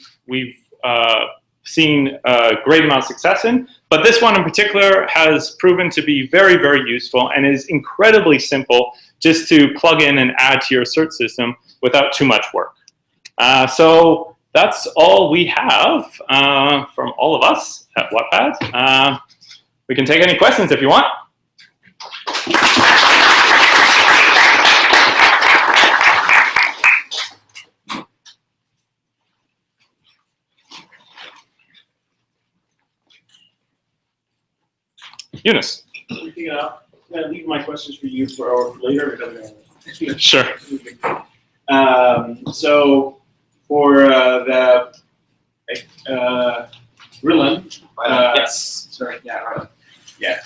seen a great amount of success in, but this one in particular has proven to be very, very useful and is incredibly simple just to plug in and add to your search system without too much work. So that's all we have from all of us at Wattpad. We can take any questions if you want. Eunice. I'm going to leave my questions for you for later. Sure. So for the Rylan, yes. Sorry, yeah, Rylan. Yeah.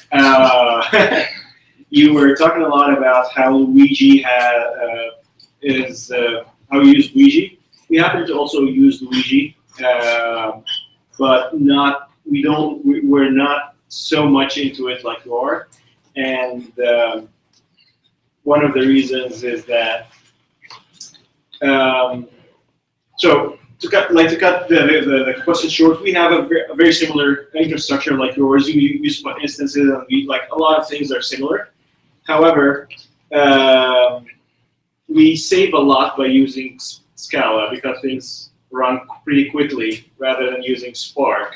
You were talking a lot about how Luigi how you use Luigi. We happen to also use Luigi, but we're not so much into it like you are. And one of the reasons is that so to cut the question short, we have a very similar infrastructure like yours. You use instances, and a lot of things are similar. However, we save a lot by using Scala because things run pretty quickly rather than using pySpark,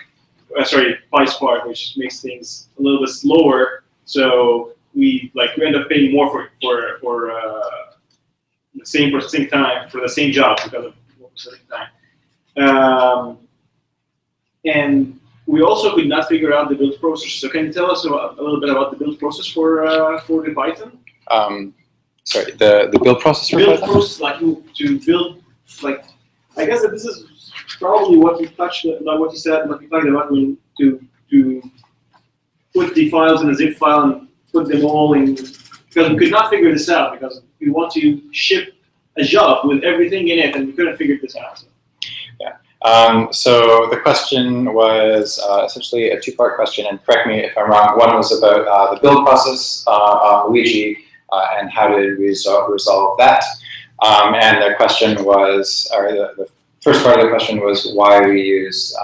which makes things a little bit slower. So we end up paying more for the same processing time for the same job because of more processing time. And we also could not figure out the build process. So can you tell us a little bit about the build process for the Python? Sorry, the build process for build Python? Process, to build, I guess that this is probably what you touched, like what you said, what you talked about when to put the files in a zip file and put them all in, because we could not figure this out because we want to ship a job with everything in it and we couldn't figure this out. So So the question was essentially a two-part question, and correct me if I'm wrong. One was about the build process on Luigi and how to resolve that. And the question was, or the first part of the question was why we use,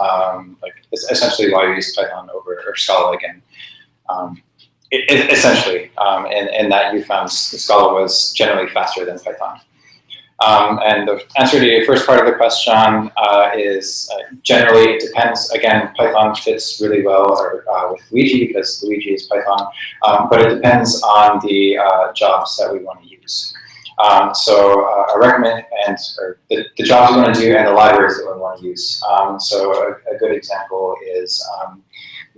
essentially why we use Python over Scala again. Essentially, and that you found Scala was generally faster than Python. And the answer to your first part of the question is generally it depends. Again, Python fits really well with Luigi because Luigi is Python, but it depends on the jobs that we want to use. So I recommend, the jobs we want to do and the libraries that we want to use. So a good example is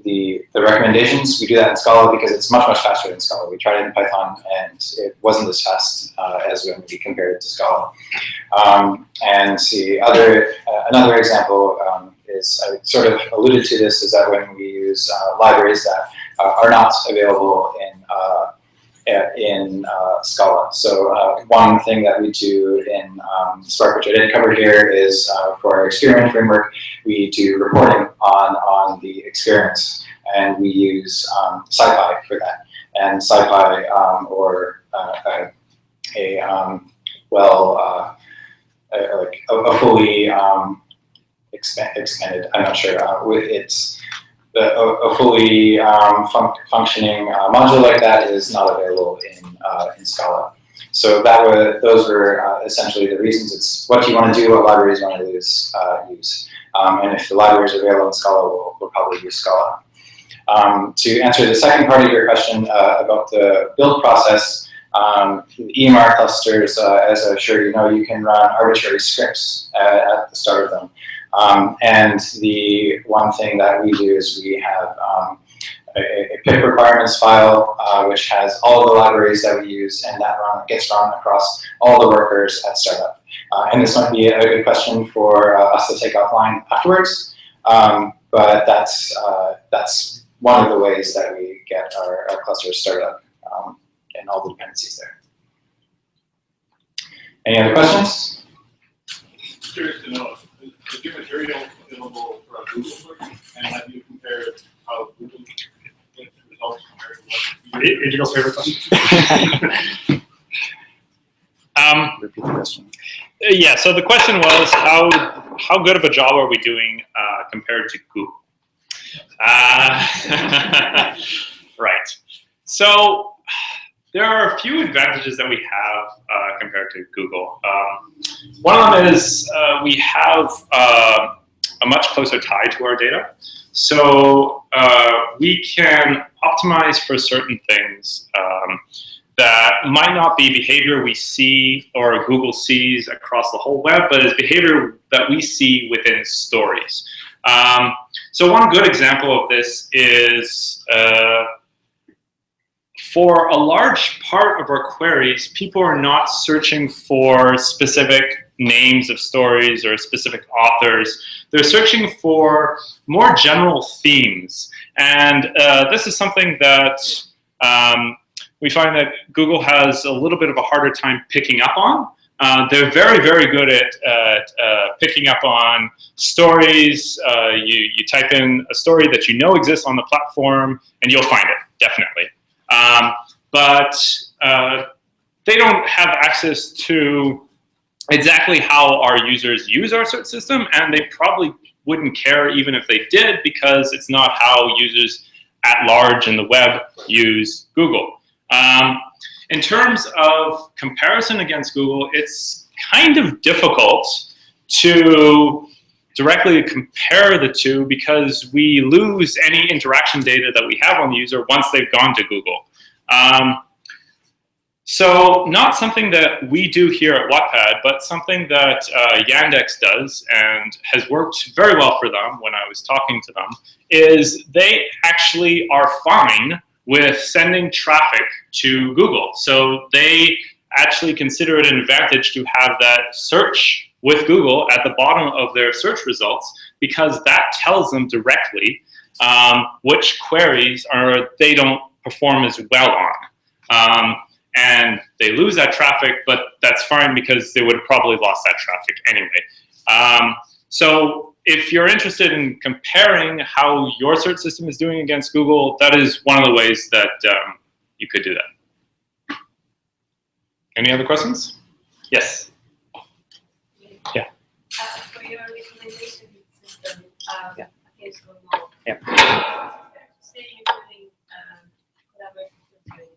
the recommendations. We do that in Scala because it's much, much faster than Scala. We tried it in Python and it wasn't as fast as when we compared it to Scala. And another example is, I sort of alluded to this, is that when we use libraries that are not available in Scala. So one thing that we do in Spark, which I didn't cover here, is for our experiment framework, we do reporting on the experiments, and we use SciPy for that. And SciPy, or a fully expanded, I'm not sure, with its a fully functioning module like that is not available in Scala. So those were essentially the reasons. It's what you want to do, what libraries you want to use. And if the libraries are available in Scala, we'll probably use Scala. To answer the second part of your question about the build process, the EMR clusters, as I'm sure you know, you can run arbitrary scripts at the start of them. And the one thing that we do is we have a pip requirements file, which has all the libraries that we use, and that gets run across all the workers at startup. And this might be a good question for us to take offline afterwards, but that's one of the ways that we get our clusters started up and all the dependencies there. Any other questions? Curious to know, is your material available for Google search? And have you compared how Google gets results compared to what you Indigo's favorite question. Repeat the question. Yeah, so the question was how good of a job are we doing compared to Google? Right. So there are a few advantages that we have compared to Google. One of them is we have a much closer tie to our data. So we can optimize for certain things that might not be behavior we see or Google sees across the whole web, but is behavior that we see within stories. So one good example of this is for a large part of our queries, people are not searching for specific names of stories or specific authors. They're searching for more general themes. And this is something that we find that Google has a little bit of a harder time picking up on. They're very, very good at picking up on stories. You type in a story that you know exists on the platform, and you'll find it, definitely. But they don't have access to exactly how our users use our search system, and they probably wouldn't care even if they did, because it's not how users at large in the web use Google. In terms of comparison against Google, it's kind of difficult to directly compare the two because we lose any interaction data that we have on the user once they've gone to Google. So not something that we do here at Wattpad, but something that Yandex does and has worked very well for them when I was talking to them, is they actually are fine with sending traffic to Google. So they actually consider it an advantage to have that search with Google at the bottom of their search results, because that tells them directly which queries they don't perform as well on. And they lose that traffic, but that's fine because they would have probably lost that traffic anyway. So if you're interested in comparing how your search system is doing against Google, that is one of the ways that you could do that. Any other questions? Yes. Yeah. For your recommendation system, Yeah. against Google, Yeah. say you're doing collaborative filtering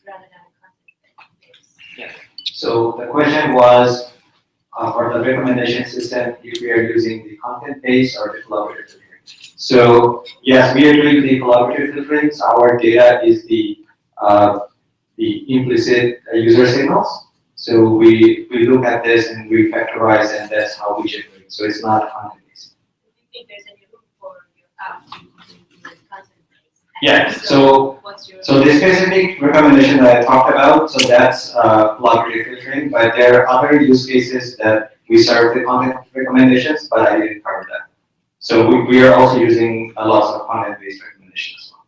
rather than content-based. Yeah. So the question was, for the recommendation system, if we are using the content-based or the collaborative filtering. So yes, we are doing the collaborative filtering. So our data is the implicit user signals. So we look at this and we factorize, and that's how we generate. So it's not content-based. Do you think there's any room for your app to be content-based? Yeah. So what's your the specific recommendation that I talked about, so that's collaborative filtering, but there are other use cases that we serve the content recommendations, but I didn't cover that. So we are also using lots of content-based recommendations as well.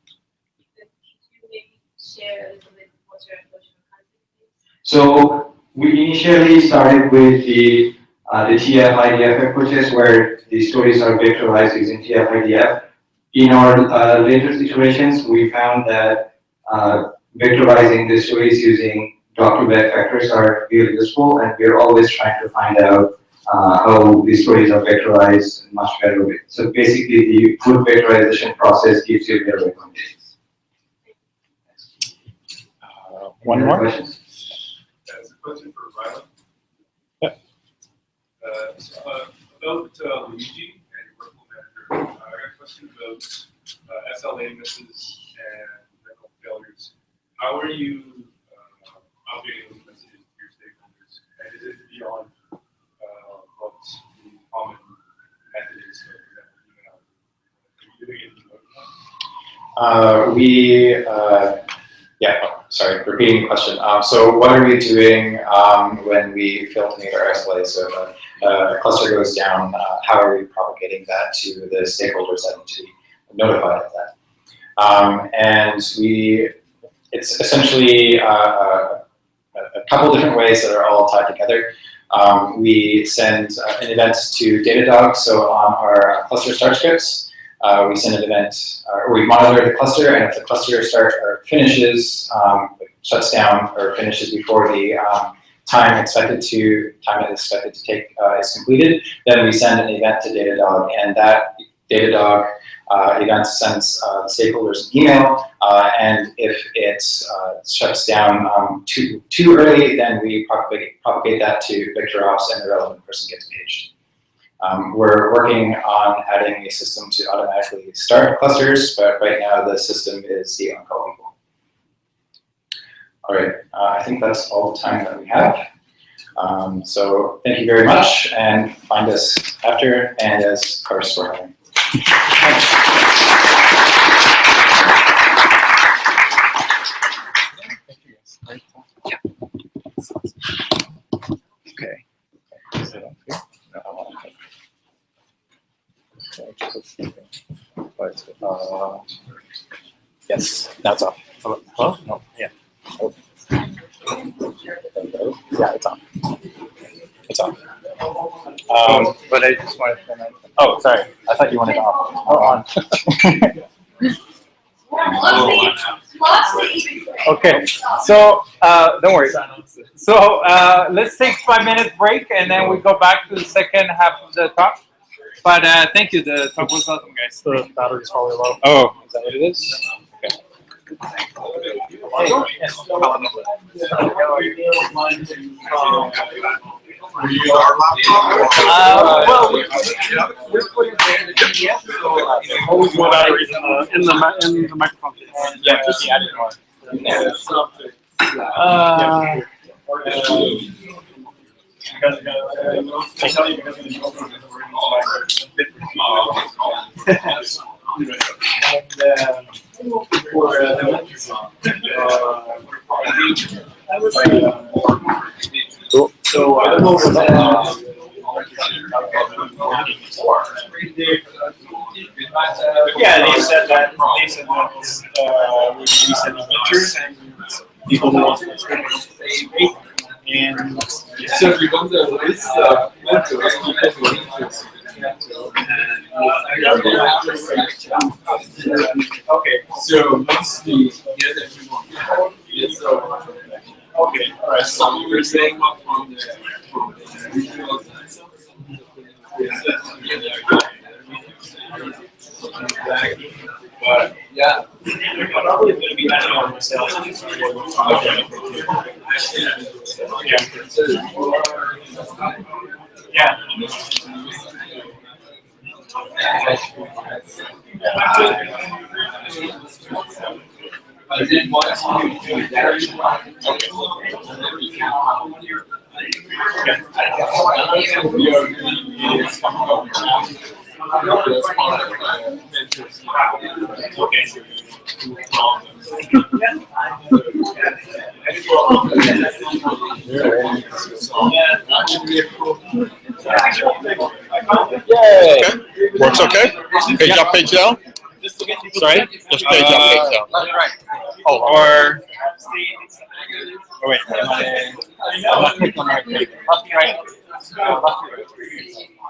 Could you maybe share a little bit what's your approach for content-based? So we initially started with the TF-IDF approaches, where the stories are vectorized using TF-IDF. In our later iterations, we found that vectorizing the stories using drop-to-bag factors are really useful, and we're always trying to find out how the stories are vectorized in much better way. So basically, the good vectorization process gives you better recommendations. One more? Questions? That's a question for Rylan. Yeah. About Luigi and your workflow manager, I got a question about SLA misses and network failures. How are you updating those messages to your stakeholders? And is it beyond what the common method is? So, for example, are you doing it in Sorry, repeating the question. So what are we doing when we fail to meet our SLA? So if a cluster goes down, how are we propagating that to the stakeholders that need to be notified of that? It's essentially a couple different ways that are all tied together. We send an event to Datadog. So on our cluster start scripts, we send an event, or we monitor the cluster, and if the cluster finishes, shuts down, or finishes before the time it is expected to take is completed, then we send an event to Datadog, and that Datadog event sends stakeholders an email, and if it shuts down too early, then we propagate that to VictorOps, and the relevant person gets paged. We're working on adding a system to automatically start clusters, but right now the system is the on-call people. All right, I think that's all the time that we have. So thank you very much, and find us after and as course we're having. Okay. Is it up here? No, I want to. Yes, that's off. Hello? No, yeah. Oh. Yeah, it's on. It's on. But I just wanted to. Oh, sorry. I thought you wanted to off. Oh, on. Okay. So don't worry. So let's take 5 minutes break, and then we go back to the second half of the talk. But thank you. The talk was awesome, guys. The battery's probably low. Oh, is that what it is? Okay. Well, we're putting the PDF, so always more batteries in the microphone. Yeah, just the added one. So I don't know what Yeah, they said that we're going to be sending pictures and people who want to and so you want the list mentors, people who are interested. Okay, so once we get everyone, okay, all right. So we were saying from the visual but yeah, probably going to be adding on myself. Yeah. I did want to do that. Okay. Works okay? Page up, page down? Sorry? Just page up, page down. Left, right. Oh, or... Oh, wait. I'm not clicking on right page. Left, right. Left, right.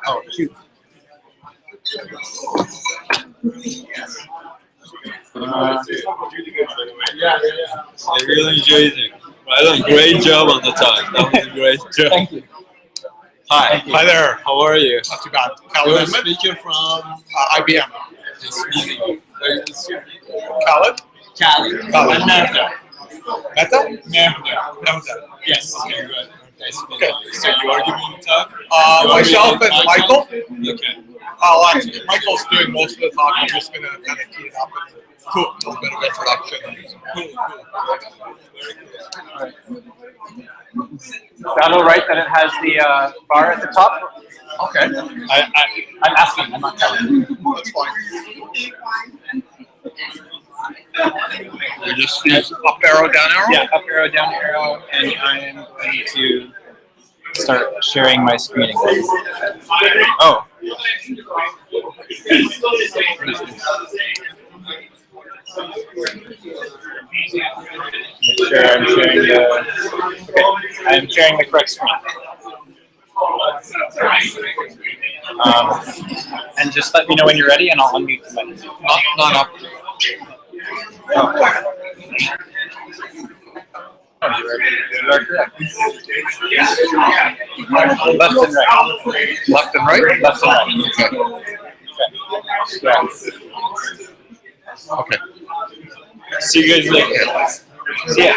Oh, shoot. I really enjoyed it. Right on, great job on the talk. That was a great job. Thank you. Hi. Hi there. How are you? Not too bad. You're speaking from IBM. this meeting. Khaled? Cali. Khaled. Meta. Meta? Meta. Yes. Okay, good. Nice meeting you. So you are giving a talk? Myself and Michael. Okay. Actually, Michael's doing most of the talk. I'm just going to kind of tee it up and do a little bit of introduction. Is that all right that it has the bar at the top? Okay. I'm asking, I'm not telling. That's fine. We just use up arrow, down arrow? Yeah, up arrow, down arrow, and I am going to start sharing my screen again. Oh. Make sure I'm sharing okay, I'm sharing the correct screen. And just let me know when you're ready, and I'll unmute the mic. No. Oh, you are correct. Left and right. Left and right? Left and right. Okay. See you guys later. See ya.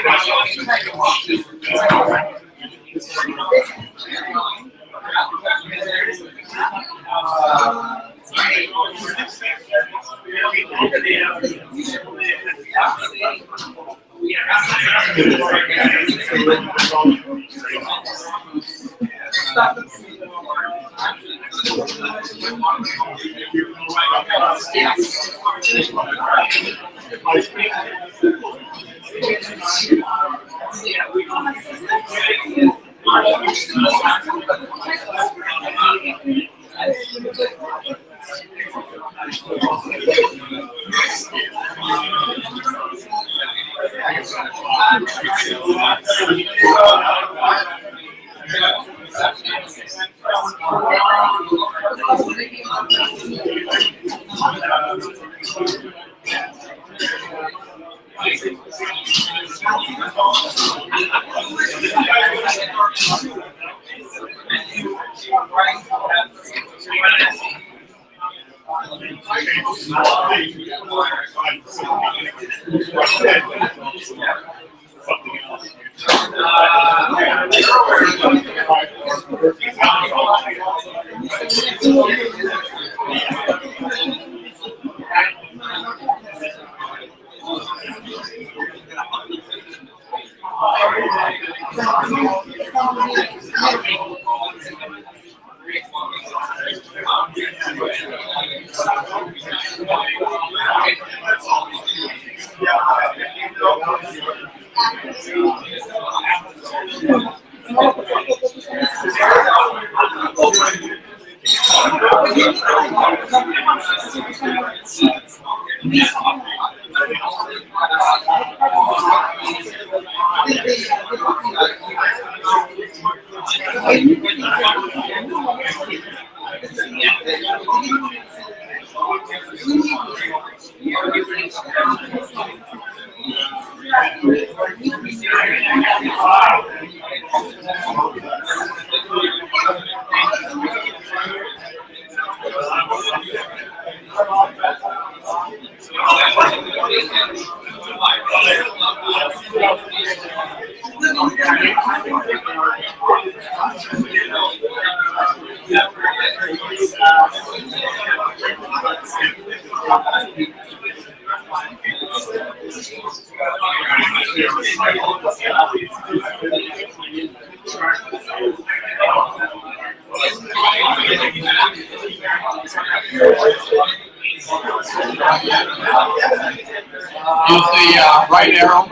Use the right arrow.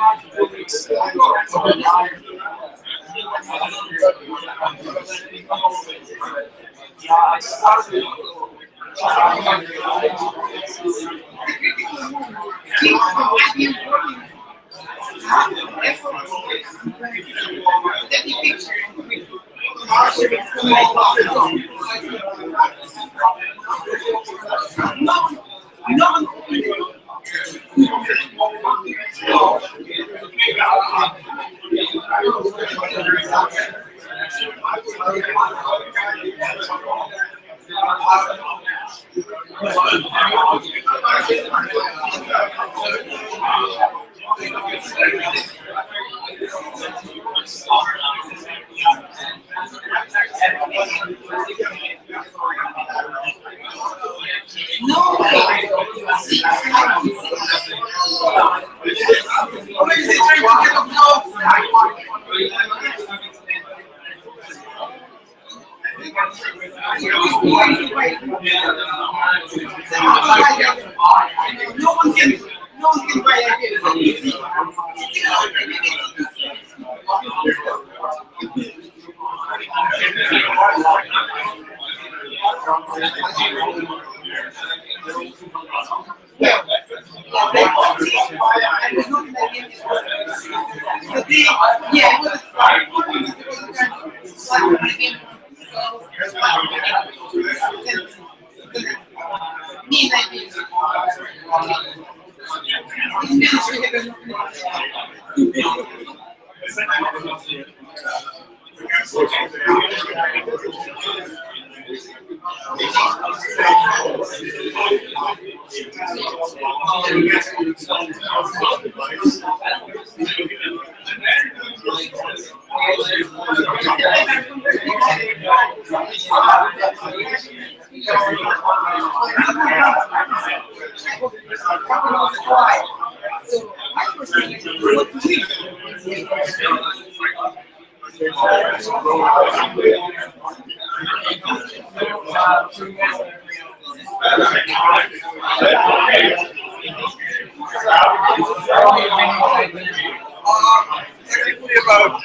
Technically about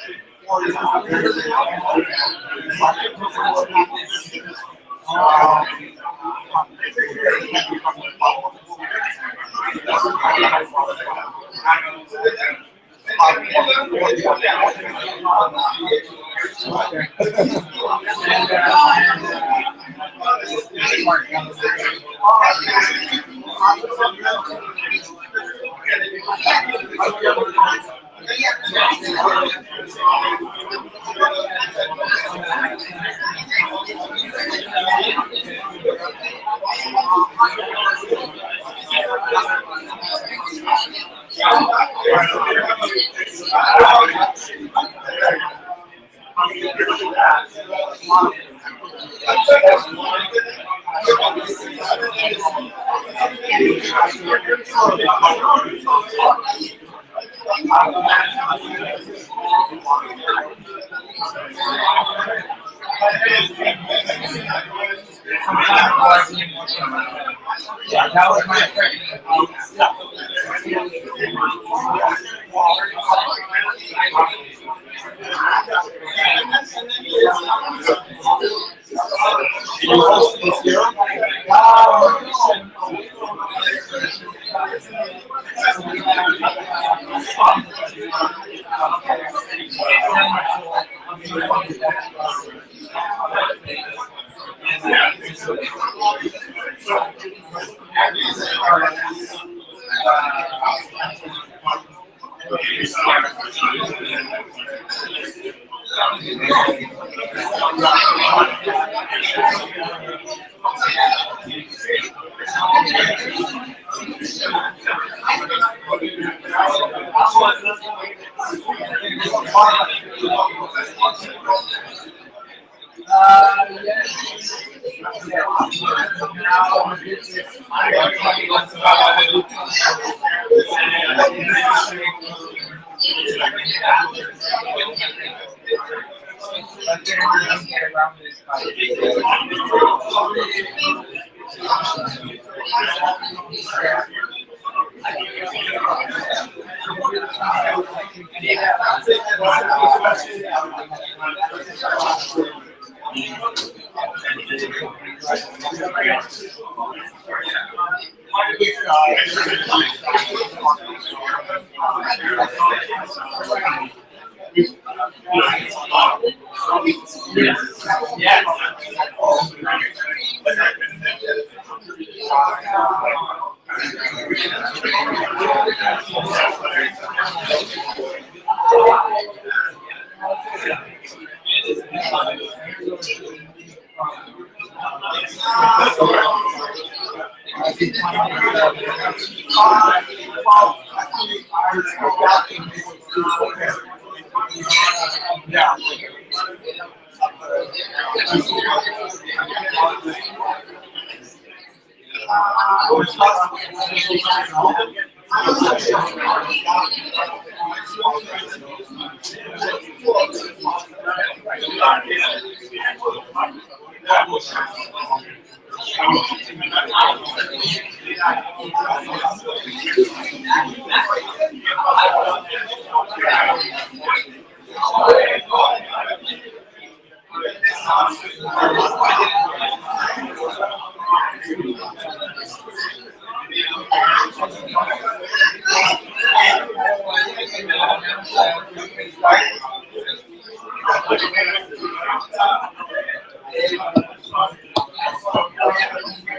4 years. That was my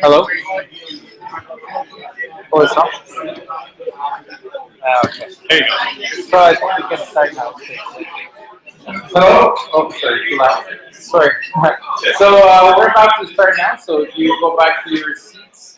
Hello? Oh, it's off? Okay. Hey. So I think we can start now. Hello? Oh, sorry, too loud. Sorry. So we're about to start now, so if you go back to your seats.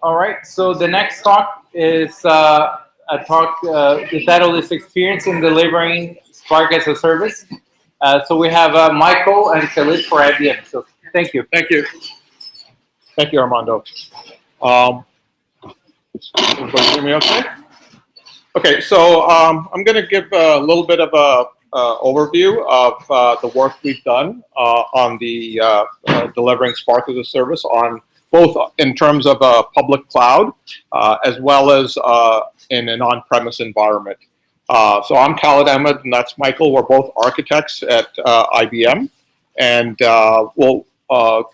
All right, so the next talk is a talk, the title is Experience in Delivering Spark as a Service. So we have Michael and Khalid for IBM, so thank you. Thank you. Thank you, Armando. Everybody hear me okay? Okay, so I'm going to give a little bit of a overview of the work we've done on the delivering Spark as a service on both in terms of a public cloud as well as in an on-premise environment. So I'm Khalid Ahmed and that's Michael. We're both architects at IBM, and we'll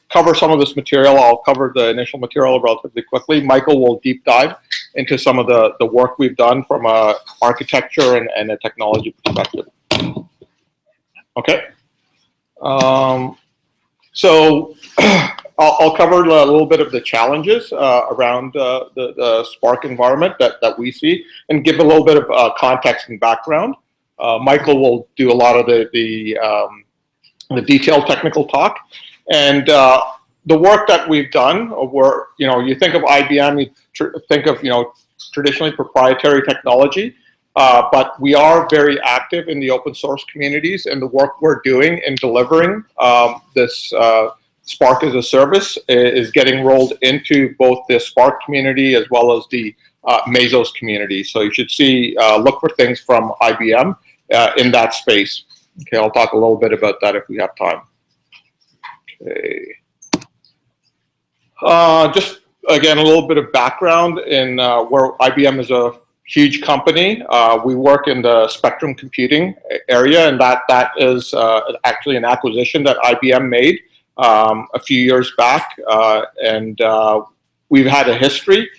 cover some of this material. I'll cover the initial material relatively quickly. Michael will deep dive into some of the work we've done from a architecture and a technology perspective. Okay. So I'll cover a little bit of the challenges around the Spark environment that we see and give a little bit of context and background. Michael will do a lot of the detailed technical talk. And the work that we've done, where you think of IBM, you think of traditionally proprietary technology, but we are very active in the open source communities, and the work we're doing in delivering this Spark as a service is getting rolled into both the Spark community as well as the Mesos community. So you should see look for things from IBM in that space. Okay, I'll talk a little bit about that if we have time. Okay. Just again, a little bit of background in where IBM is a huge company. We work in the spectrum computing area, and that is actually an acquisition that IBM made a few years back, and we've had a history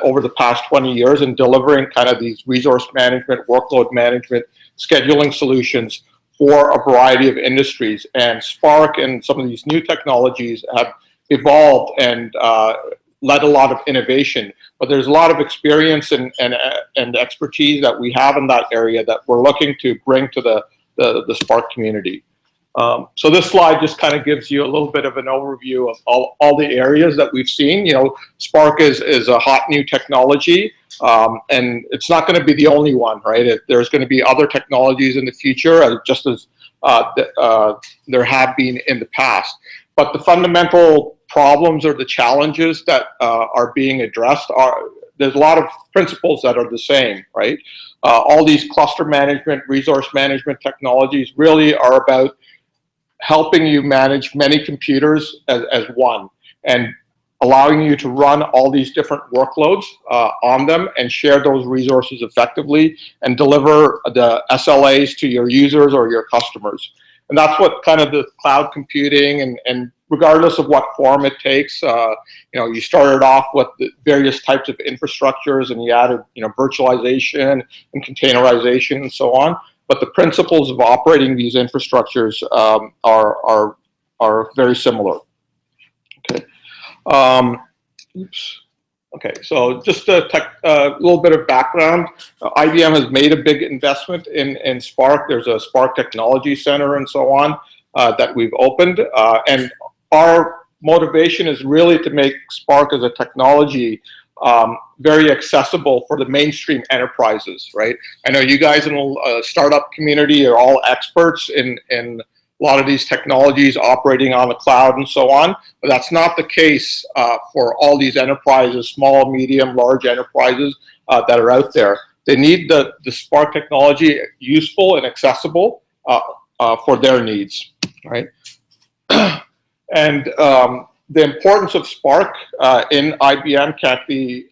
over the past 20 years in delivering kind of these resource management, workload management, scheduling solutions for a variety of industries. And Spark and some of these new technologies have evolved and led a lot of innovation. But there's a lot of experience and expertise that we have in that area that we're looking to bring to the Spark community. So this slide just kind of gives you a little bit of an overview of all the areas that we've seen. You know, Spark is a hot new technology, and it's not going to be the only one, right? There's going to be other technologies in the future, just as there have been in the past. But the fundamental problems or the challenges that are being addressed there's a lot of principles that are the same, right? All these cluster management, resource management technologies really are about helping you manage many computers as one, and allowing you to run all these different workloads on them and share those resources effectively and deliver the SLAs to your users or your customers. And that's what kind of the cloud computing and regardless of what form it takes, you know, you started off with the various types of infrastructures and you added, you know, virtualization and containerization and so on. But the principles of operating these infrastructures are very similar. Okay. Oops. Okay. So just a little bit of background. IBM has made a big investment in Spark. There's a Spark Technology Center and so on that we've opened, and our motivation is really to make Spark as a technology very accessible for the mainstream enterprises, right? I know you guys in the startup community are all experts in a lot of these technologies operating on the cloud and so on, but that's not the case for all these enterprises, small, medium, large enterprises that are out there. They need the Spark technology useful and accessible for their needs, right? And the importance of Spark in IBM can't be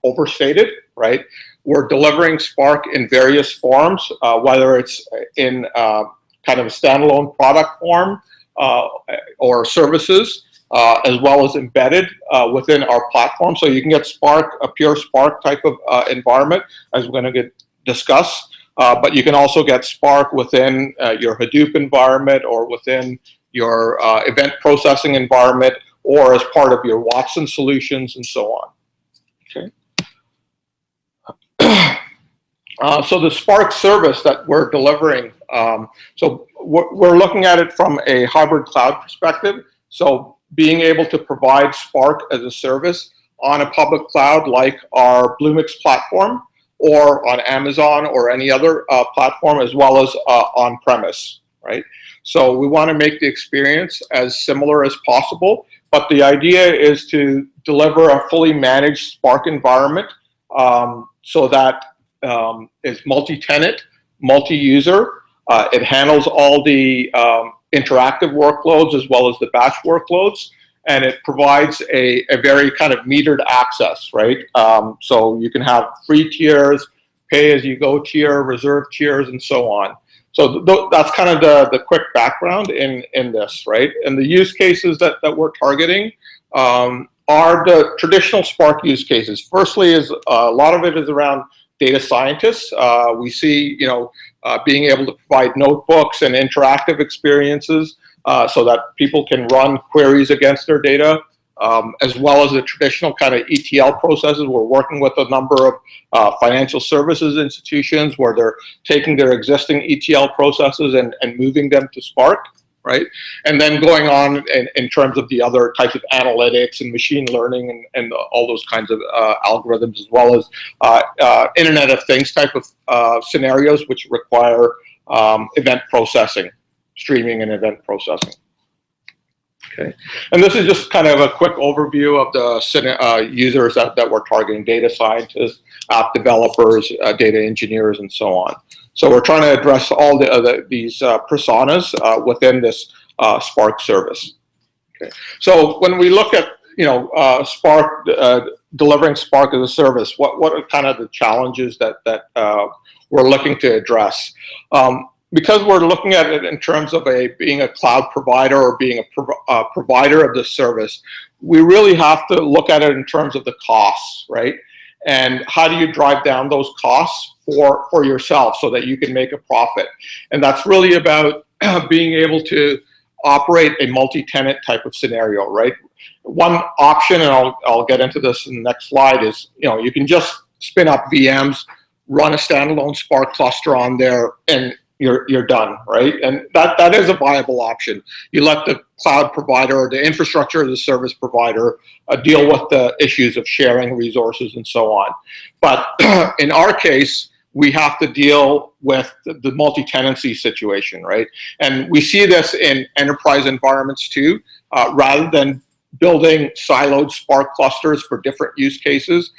overstated, right? We're delivering Spark in various forms, whether it's in kind of a standalone product form or services, as well as embedded within our platform. So you can get Spark, a pure Spark type of environment, as we're going to discuss, but you can also get Spark within your Hadoop environment or within your event processing environment, or as part of your Watson solutions and so on. Okay. So the Spark service that we're delivering, so we're looking at it from a hybrid cloud perspective. So being able to provide Spark as a service on a public cloud like our Bluemix platform, or on Amazon or any other platform, as well as on-premise, right? So we want to make the experience as similar as possible, but the idea is to deliver a fully managed Spark environment so that is multi-tenant, multi-user. It handles all the interactive workloads as well as the batch workloads, and it provides a very kind of metered access, right? So you can have free tiers, pay-as-you-go tier, reserve tiers, and so on. So that's kind of the quick background in this, right? And the use cases that we're targeting are the traditional Spark use cases. Firstly, is a lot of it is around data scientists. We see, you know, being able to provide notebooks and interactive experiences so that people can run queries against their data, as well as the traditional kind of ETL processes. We're working with a number of financial services institutions where they're taking their existing ETL processes and moving them to Spark, right? And then going on in terms of the other types of analytics and machine learning and all those kinds of algorithms, as well as Internet of Things type of scenarios which require event processing, streaming and event processing. Okay, and this is just kind of a quick overview of the users that we're targeting: data scientists, app developers, data engineers, and so on. So we're trying to address all these personas within this Spark service. Okay, so when we look at, you know, Spark, delivering Spark as a service, what are kind of the challenges that we're looking to address? because we're looking at it in terms of being a cloud provider or being a provider of the service, we really have to look at it in terms of the costs, right? And how do you drive down those costs for yourself so that you can make a profit? And that's really about being able to operate a multi-tenant type of scenario, right? One option, and I'll get into this in the next slide, is you can just spin up VMs, run a standalone Spark cluster on there, and you're done, right? And that is a viable option. You let the cloud provider or the infrastructure as a service provider deal with the issues of sharing resources and so on. But in our case, we have to deal with the multi-tenancy situation, right? And we see this in enterprise environments too. Rather than building siloed Spark clusters for different use cases,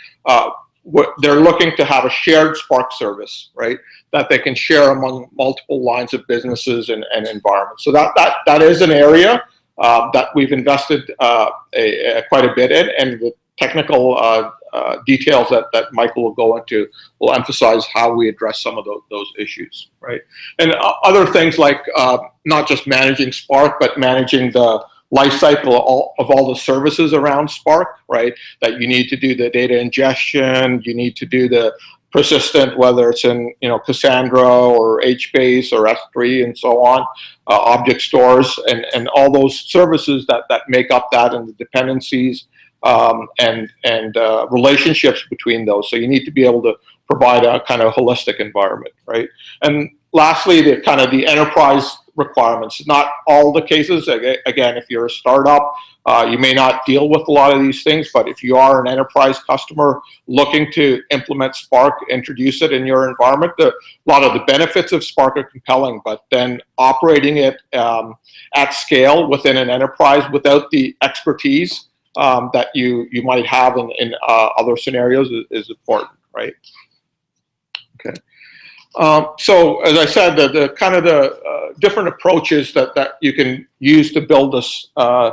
they're looking to have a shared Spark service, right, that they can share among multiple lines of businesses and environments. So that is an area that we've invested quite a bit in, and the technical details that Michael will go into will emphasize how we address some of those issues, right? And other things like not just managing Spark, but managing the life cycle of all the services around Spark, right? That you need to do the data ingestion, you need to do the persistent, whether it's in Cassandra or HBase or S3 and so on, object stores, and all those services that make up that, and the dependencies and relationships between those. So you need to be able to provide a kind of holistic environment, right? And lastly, the enterprise requirements. Not all the cases. Again, if you're a startup, you may not deal with a lot of these things, but if you are an enterprise customer looking to implement Spark, introduce it in your environment, a lot of the benefits of Spark are compelling, but then operating it at scale within an enterprise without the expertise that you might have in other scenarios is important, right? Okay. So as I said, the kind of the different approaches that you can use to build this a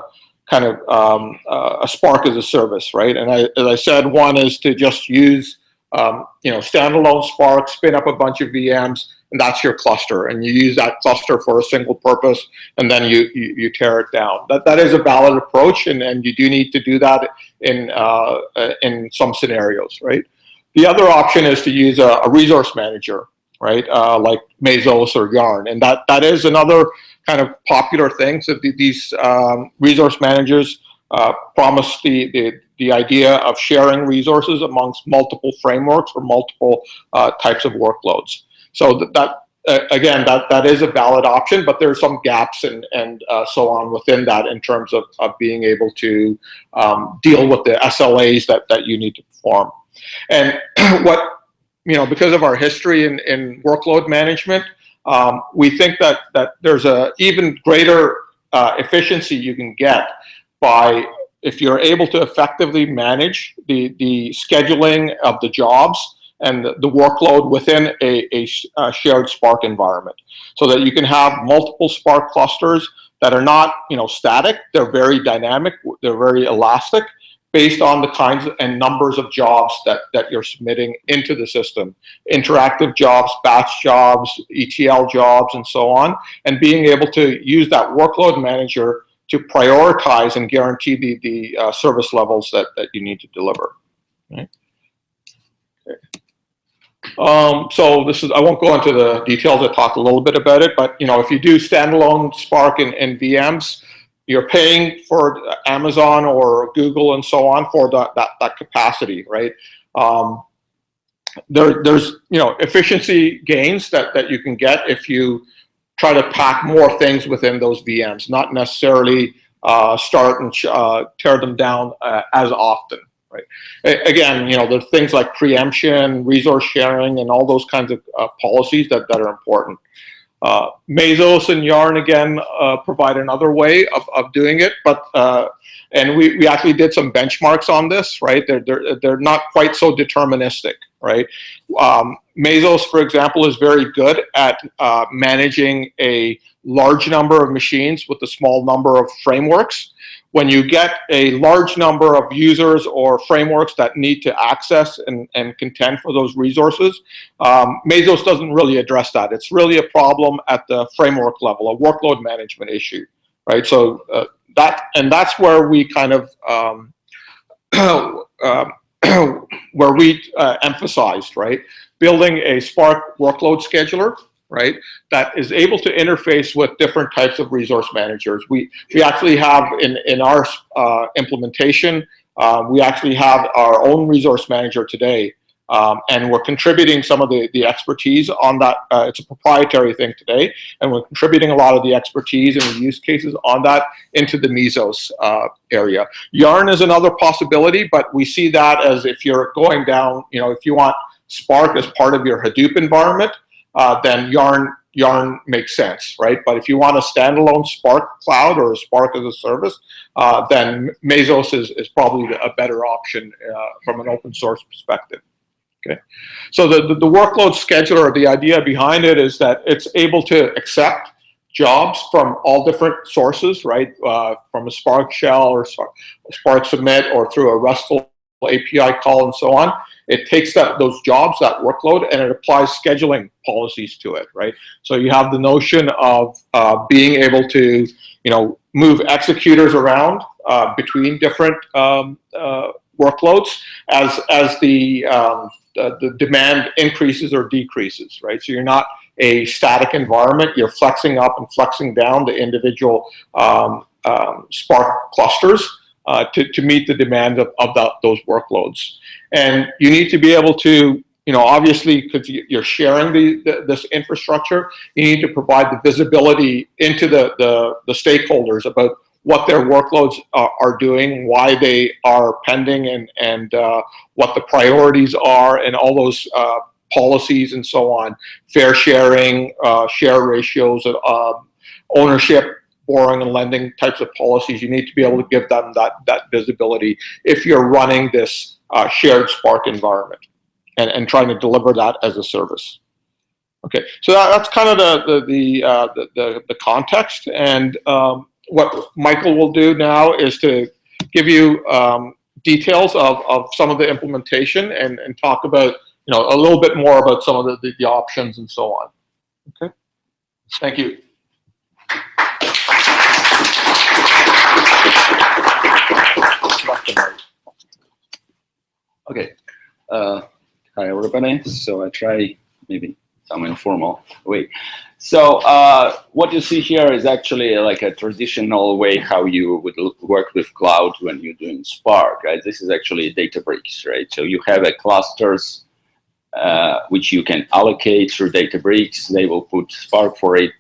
Spark as a service, right? And as I said, one is to just use standalone Spark, spin up a bunch of VMs, and that's your cluster, and you use that cluster for a single purpose, and then you tear it down. That is a valid approach, and you do need to do that in some scenarios, right? The other option is to use a resource manager, right? Like Mesos or Yarn, and that is another kind of popular thing. So these resource managers promise the idea of sharing resources amongst multiple frameworks or multiple types of workloads. So that is a valid option, but there are some gaps and so on within that in terms of being able to deal with the SLAs that you need to perform. And because of our history in workload management, we think that there's a even greater efficiency you can get by if you're able to effectively manage the scheduling of the jobs and the workload within a shared Spark environment, so that you can have multiple Spark clusters that are not static. They're very dynamic. They're very elastic, based on the kinds and numbers of jobs that you're submitting into the system. Interactive jobs, batch jobs, ETL jobs, and so on. And being able to use that workload manager to prioritize and guarantee the service levels that you need to deliver. Right? Okay. So I won't go into the details. I talked a little bit about it, but if you do standalone Spark and VMs, you're paying for Amazon or Google and so on for that capacity, right? There's efficiency gains that you can get if you try to pack more things within those VMs, not necessarily start and tear them down as often, right? Again, there's things like preemption, resource sharing, and all those kinds of policies that are important. Mesos and Yarn again provide another way of doing it, but and we actually did some benchmarks on this, right? They're not quite so deterministic, right? Mesos, for example, is very good at managing a large number of machines with a small number of frameworks, when you get a large number of users or frameworks that need to access and contend for those resources, Mesos doesn't really address that. It's really a problem at the framework level, a workload management issue, right? So that's where we kind of where we emphasized, right, building a Spark workload scheduler, right, that is able to interface with different types of resource managers. We actually have in our implementation, we actually have our own resource manager today, and we're contributing some of the expertise on that. It's a proprietary thing today, and we're contributing a lot of the expertise and the use cases on that into the Mesos area. Yarn is another possibility, but we see that as if you're going down, you know, if you want Spark as part of your Hadoop environment, then Yarn makes sense, right? But if you want a standalone Spark cloud or a Spark as a service, then Mesos is probably a better option from an open source perspective. Okay, so the workload scheduler, the idea behind it is that it's able to accept jobs from all different sources, right? From a Spark shell or Spark submit or through a RESTful API call and so on. It takes those jobs, that workload, and it applies scheduling policies to it, right? So you have the notion of being able to, you know, move executors around between different workloads as the demand increases or decreases, right? So you're not a static environment. You're flexing up and flexing down the individual Spark clusters to meet the demand of those workloads. And you need to be able to, you know, obviously, because you're sharing this infrastructure, you need to provide the visibility into the stakeholders about what their workloads are doing, why they are pending, and what the priorities are, and all those policies and so on, fair sharing, share ratios, ownership, borrowing and lending types of policies. You need to be able to give them that visibility if you're running this shared Spark environment and trying to deliver that as a service. Okay, so that's kind of the context. And what Michael will do now is to give you details of some of the implementation and talk about, you know, a little bit more about some of the options and so on. Okay, thank you. Okay. Hi, everybody. So I try maybe some informal way. So what you see here is actually like a traditional way how you would work with cloud when you're doing Spark, right? This is actually Databricks, right? So you have a clusters which you can allocate through Databricks. They will put Spark for it,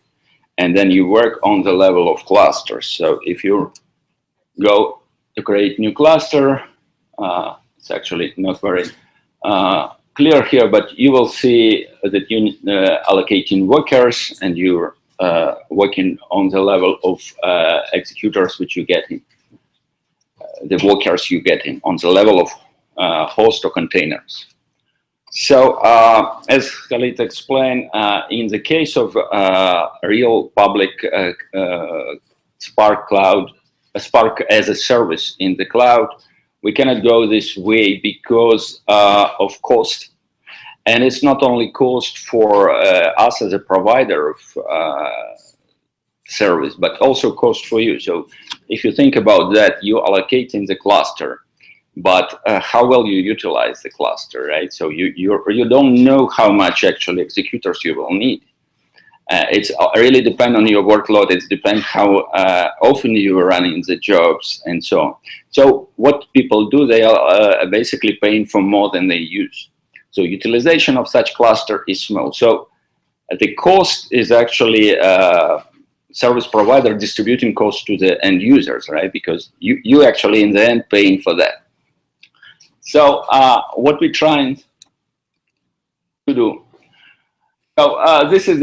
and then you work on the level of clusters. So if you go to create new cluster, it's actually not very clear here, but you will see that you allocating workers, and you're working on the level of executors which you get in, the workers you get in on the level of host or containers. So as Khalid explained, in the case of real public Spark cloud, Spark as a service in the cloud, we cannot go this way because of cost. And it's not only cost for us as a provider of service, but also cost for you. So if you think about that, you allocate in the cluster, but how well you utilize the cluster, right? So you don't know how much actually executors you will need. It's really depend on your workload. It depends how often you are running the jobs and so on. So what people do, they are basically paying for more than they use. So utilization of such cluster is small. So the cost is actually service provider distributing cost to the end users, right? Because you actually in the end paying for that. So what we're trying to do. So this is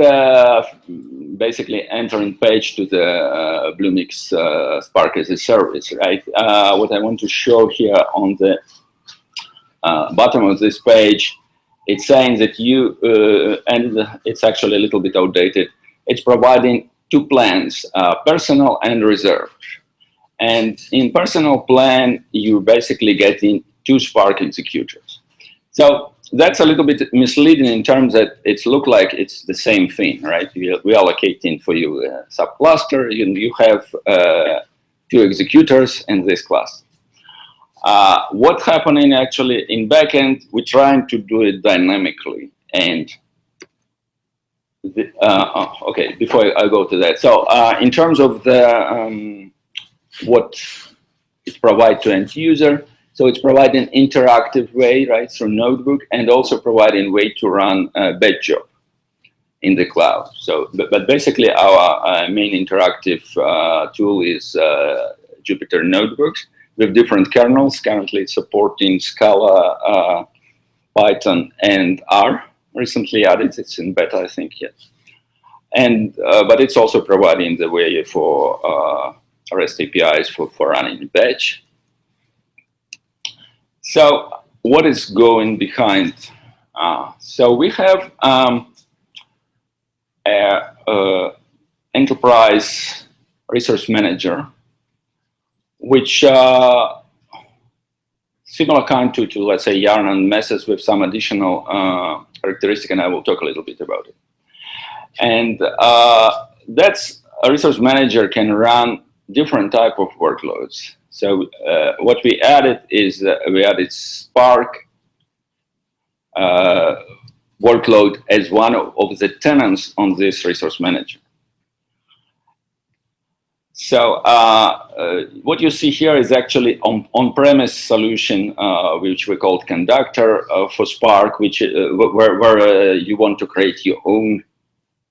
basically entering page to the Bluemix Spark as a service, right? What I want to show here on the bottom of this page, it's saying that you, and it's actually a little bit outdated, it's providing two plans, personal and reserve. And in personal plan, you basically get in 2 Spark executors. So that's a little bit misleading in terms that it's look like it's the same thing, right? We allocating for you a subcluster, you have 2 executors in this class. What's happening actually in backend, we're trying to do it dynamically. And okay, before I go to that. So in terms of the what it provides to end user, so it's providing interactive way, right, through notebook, and also providing way to run a batch job in the cloud. So, but basically our main interactive tool is Jupyter Notebooks with different kernels. Currently it's supporting Scala, Python, and R. Recently added, it's in beta, I think, yes. And but it's also providing the way for REST APIs for running batch. So what is going behind? So we have enterprise resource manager, which similar kind to let's say Yarn and Messes with some additional characteristic, and I will talk a little bit about it. And that's a resource manager can run different type of workloads. So what we added is we added Spark workload as one of the tenants on this resource manager. So what you see here is actually on-premise solution, which we called Conductor for Spark, which where you want to create your own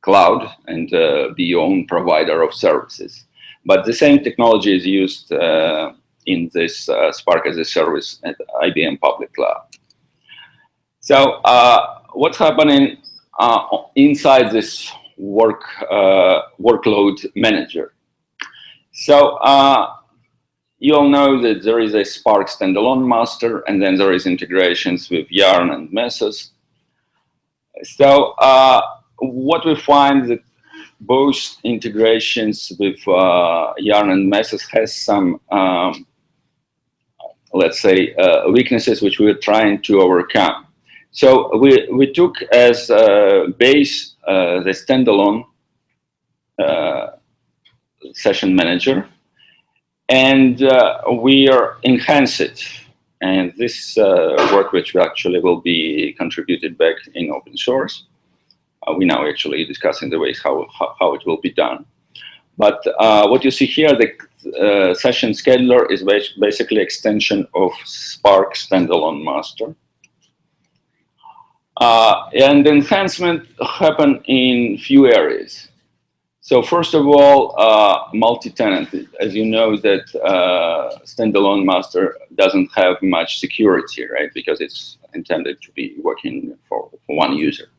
cloud and be your own provider of services. But the same technology is used in this Spark as a service at IBM Public Cloud. So what's happening inside this workload manager? So you all know that there is a Spark standalone master, and then there is integrations with Yarn and Messes. So what we find that both integrations with Yarn and Messes has some, let's say, weaknesses which we're trying to overcome. So we took as base the standalone session manager, and we are enhance it. And this work which actually will be contributed back in open source. We now actually discussing the ways how it will be done. But what you see here, the session scheduler is basically extension of Spark standalone master. And enhancement happen in few areas. So first of all, multi-tenant. As you know that standalone master doesn't have much security, right? Because it's intended to be working for one user.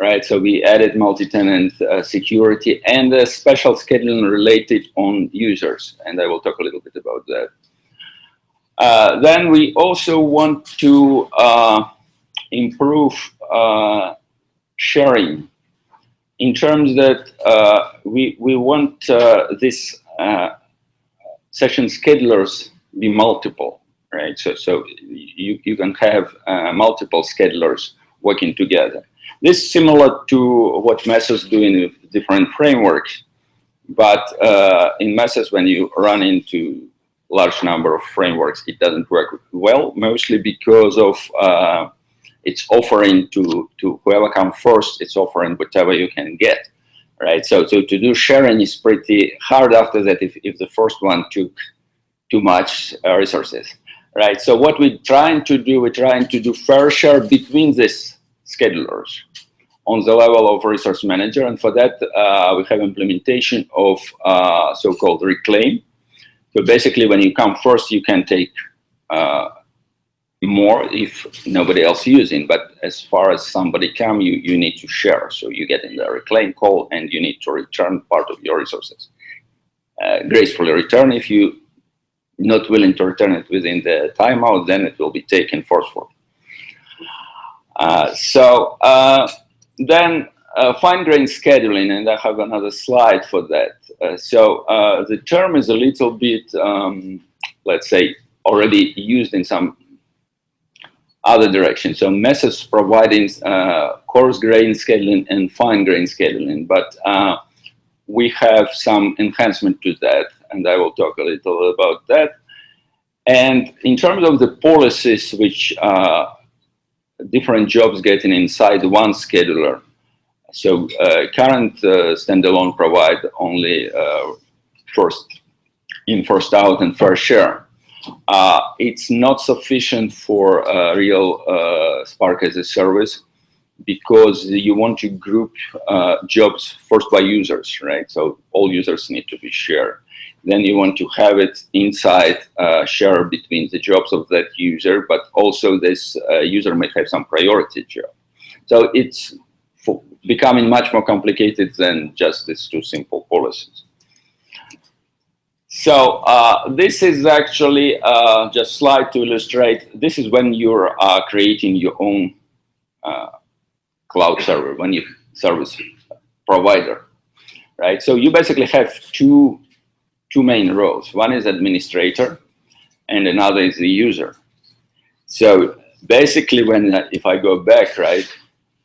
Right, so we added multi-tenant security and a special scheduling related on users, and I will talk a little bit about that. Then we also want to improve sharing in terms that we want this session schedulers be multiple, right? So you can have multiple schedulers working together. This is similar to what Messes doing with different frameworks, but in Messes, when you run into large number of frameworks, it doesn't work well, mostly because of it's offering to whoever comes first, it's offering whatever you can get, right? So to do sharing is pretty hard after that if the first one took too much resources, right? So what we're trying to do fair share between these schedulers on the level of resource manager, and for that we have implementation of so-called reclaim. So basically, when you come first, you can take more if nobody else using, but as far as somebody come, you need to share. So you get in the reclaim call, and you need to return part of your resources. Gracefully return. If you're not willing to return it within the timeout, then it will be taken forcefully. Then fine-grained scheduling, and I have another slide for that. So the term is a little bit, let's say, already used in some other direction. So methods providing coarse grain scheduling and fine grain scheduling, but we have some enhancement to that, and I will talk a little about that. And in terms of the policies which different jobs getting inside one scheduler, so current standalone provide only first in, first out, and first share. It's not sufficient for real Spark as a service, because you want to group jobs first by users, right? So all users need to be shared. Then you want to have it inside share between the jobs of that user, but also this user may have some priority job. So it's becoming much more complicated than just these two simple policies. So this is actually just a slide to illustrate. This is when you're creating your own cloud server, when you service provider, right? So you basically have two main roles. One is administrator, and another is the user. So basically, if I go back, right,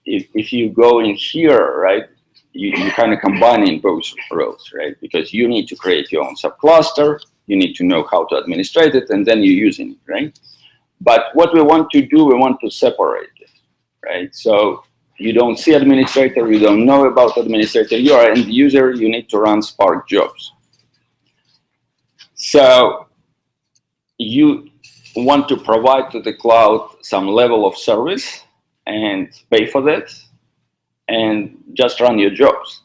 if you go in here, right, you kind of combining both roles, right? Because you need to create your own subcluster, you need to know how to administrate it, and then you're using it, right? But what we want to do, we want to separate it, right? So you don't see administrator, you don't know about administrator, you are an end user, you need to run Spark jobs. So you want to provide to the cloud some level of service and pay for that, and just run your jobs.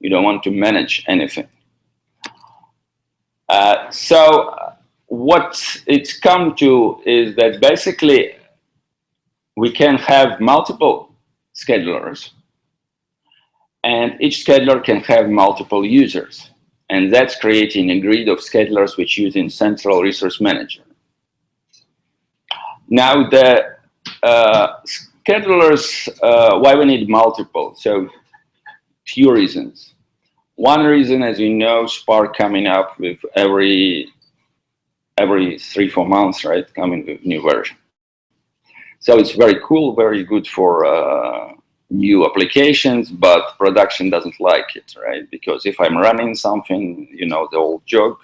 You don't want to manage anything. So what it's come to is that basically we can have multiple schedulers, and each scheduler can have multiple users. And that's creating a grid of schedulers which using central resource manager. Now the schedulers, why we need multiple? So few reasons. One reason, as you know, Spark coming up with every 3-4 months, right, coming with new version. So it's very cool, very good for new applications, but production doesn't like it, right? Because if I'm running something, you know, the old joke,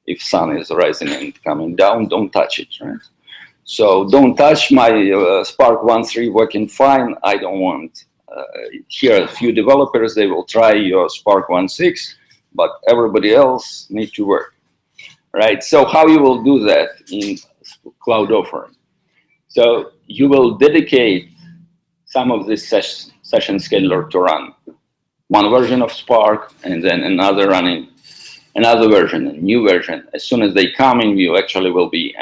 if sun is rising and coming down, don't touch it, right? So don't touch my Spark 1.3 working fine. I don't want. Here, a few developers, they will try your Spark 1.6, but everybody else need to work, right? So how you will do that in cloud offering? So you will dedicate some of this session scheduler to run one version of Spark, and then another running another version, a new version. As soon as they come in, you actually will be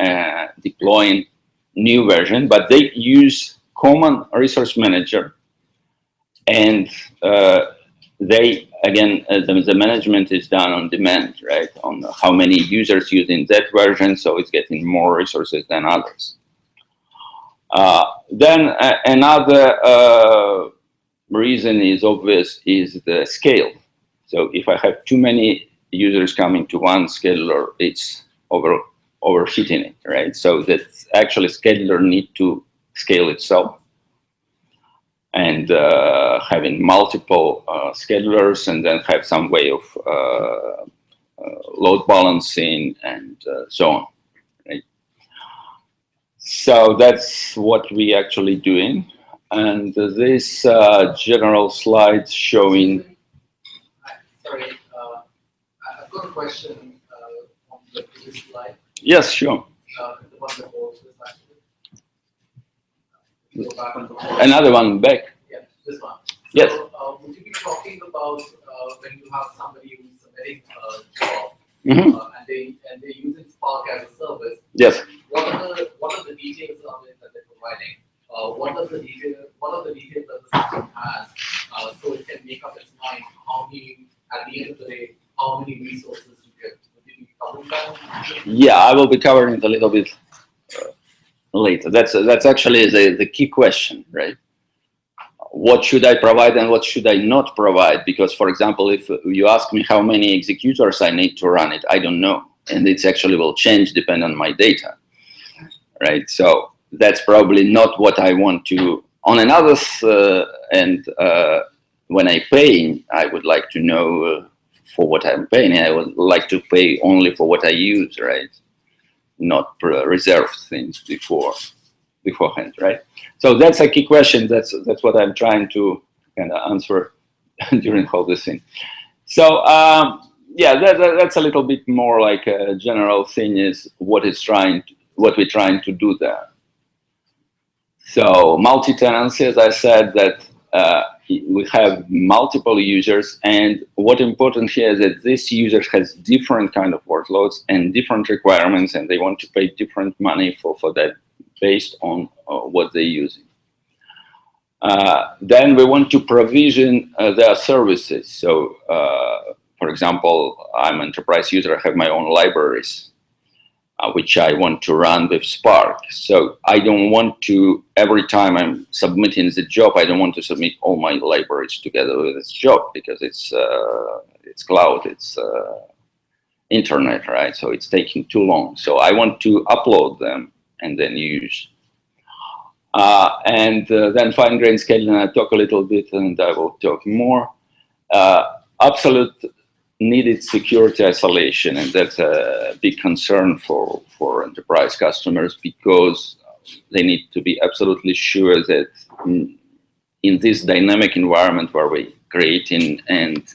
deploying new version, but they use common resource manager, and they, again, the management is done on demand, right? On how many users using that version, so it's getting more resources than others. Then another reason is obvious, is the scale. So if I have too many users coming to one scheduler, it's overheating it, right? So that actually scheduler need to scale itself, and having multiple schedulers, and then have some way of load balancing and so on, right? So that's what we actually doing. And this general slide showing. Sorry, I've got a question on the previous slide. Yes, sure. The one that was actually. Go back on the Another one back. Yeah, this one. Yes. So, would you be talking about when you have somebody who's submitting a job Mm-hmm. and they're using Spark as a service? Yes. What are the details of it that they're providing? What are the details that the system has, so it can make up its mind how many, at the end of the day, how many resources you get? Would you be covering that? Yeah, I will be covering it a little bit later. That's actually the key question, right? what should I provide and what should I not provide? Because, for example, if you ask me how many executors I need to run it, I don't know. And it actually will change depending on my data, right? So that's probably not what I want to. On another end, when I pay, I would like to know for what I'm paying. I would like to pay only for what I use, right? Not reserve things beforehand, right? So that's a key question. That's what I'm trying to kind of answer during all this thing. So yeah, that's a little bit more like a general thing is what we're trying to do there. So multi-tenancy, as I said, that we have multiple users, and what important here is that this user has different kind of workloads and different requirements, and they want to pay different money for that based on what they're using. Then we want to provision their services. So, for example, I'm an enterprise user, I have my own libraries, which I want to run with Spark. So I don't want to, every time I'm submitting the job, I don't want to submit all my libraries together with this job, because it's cloud, it's internet, right? So it's taking too long. So I want to upload them and then use. Then fine-grained scheduling, I talk a little bit and I will talk more. Absolute needed security isolation, and that's a big concern for enterprise customers, because they need to be absolutely sure that in this dynamic environment where we're creating and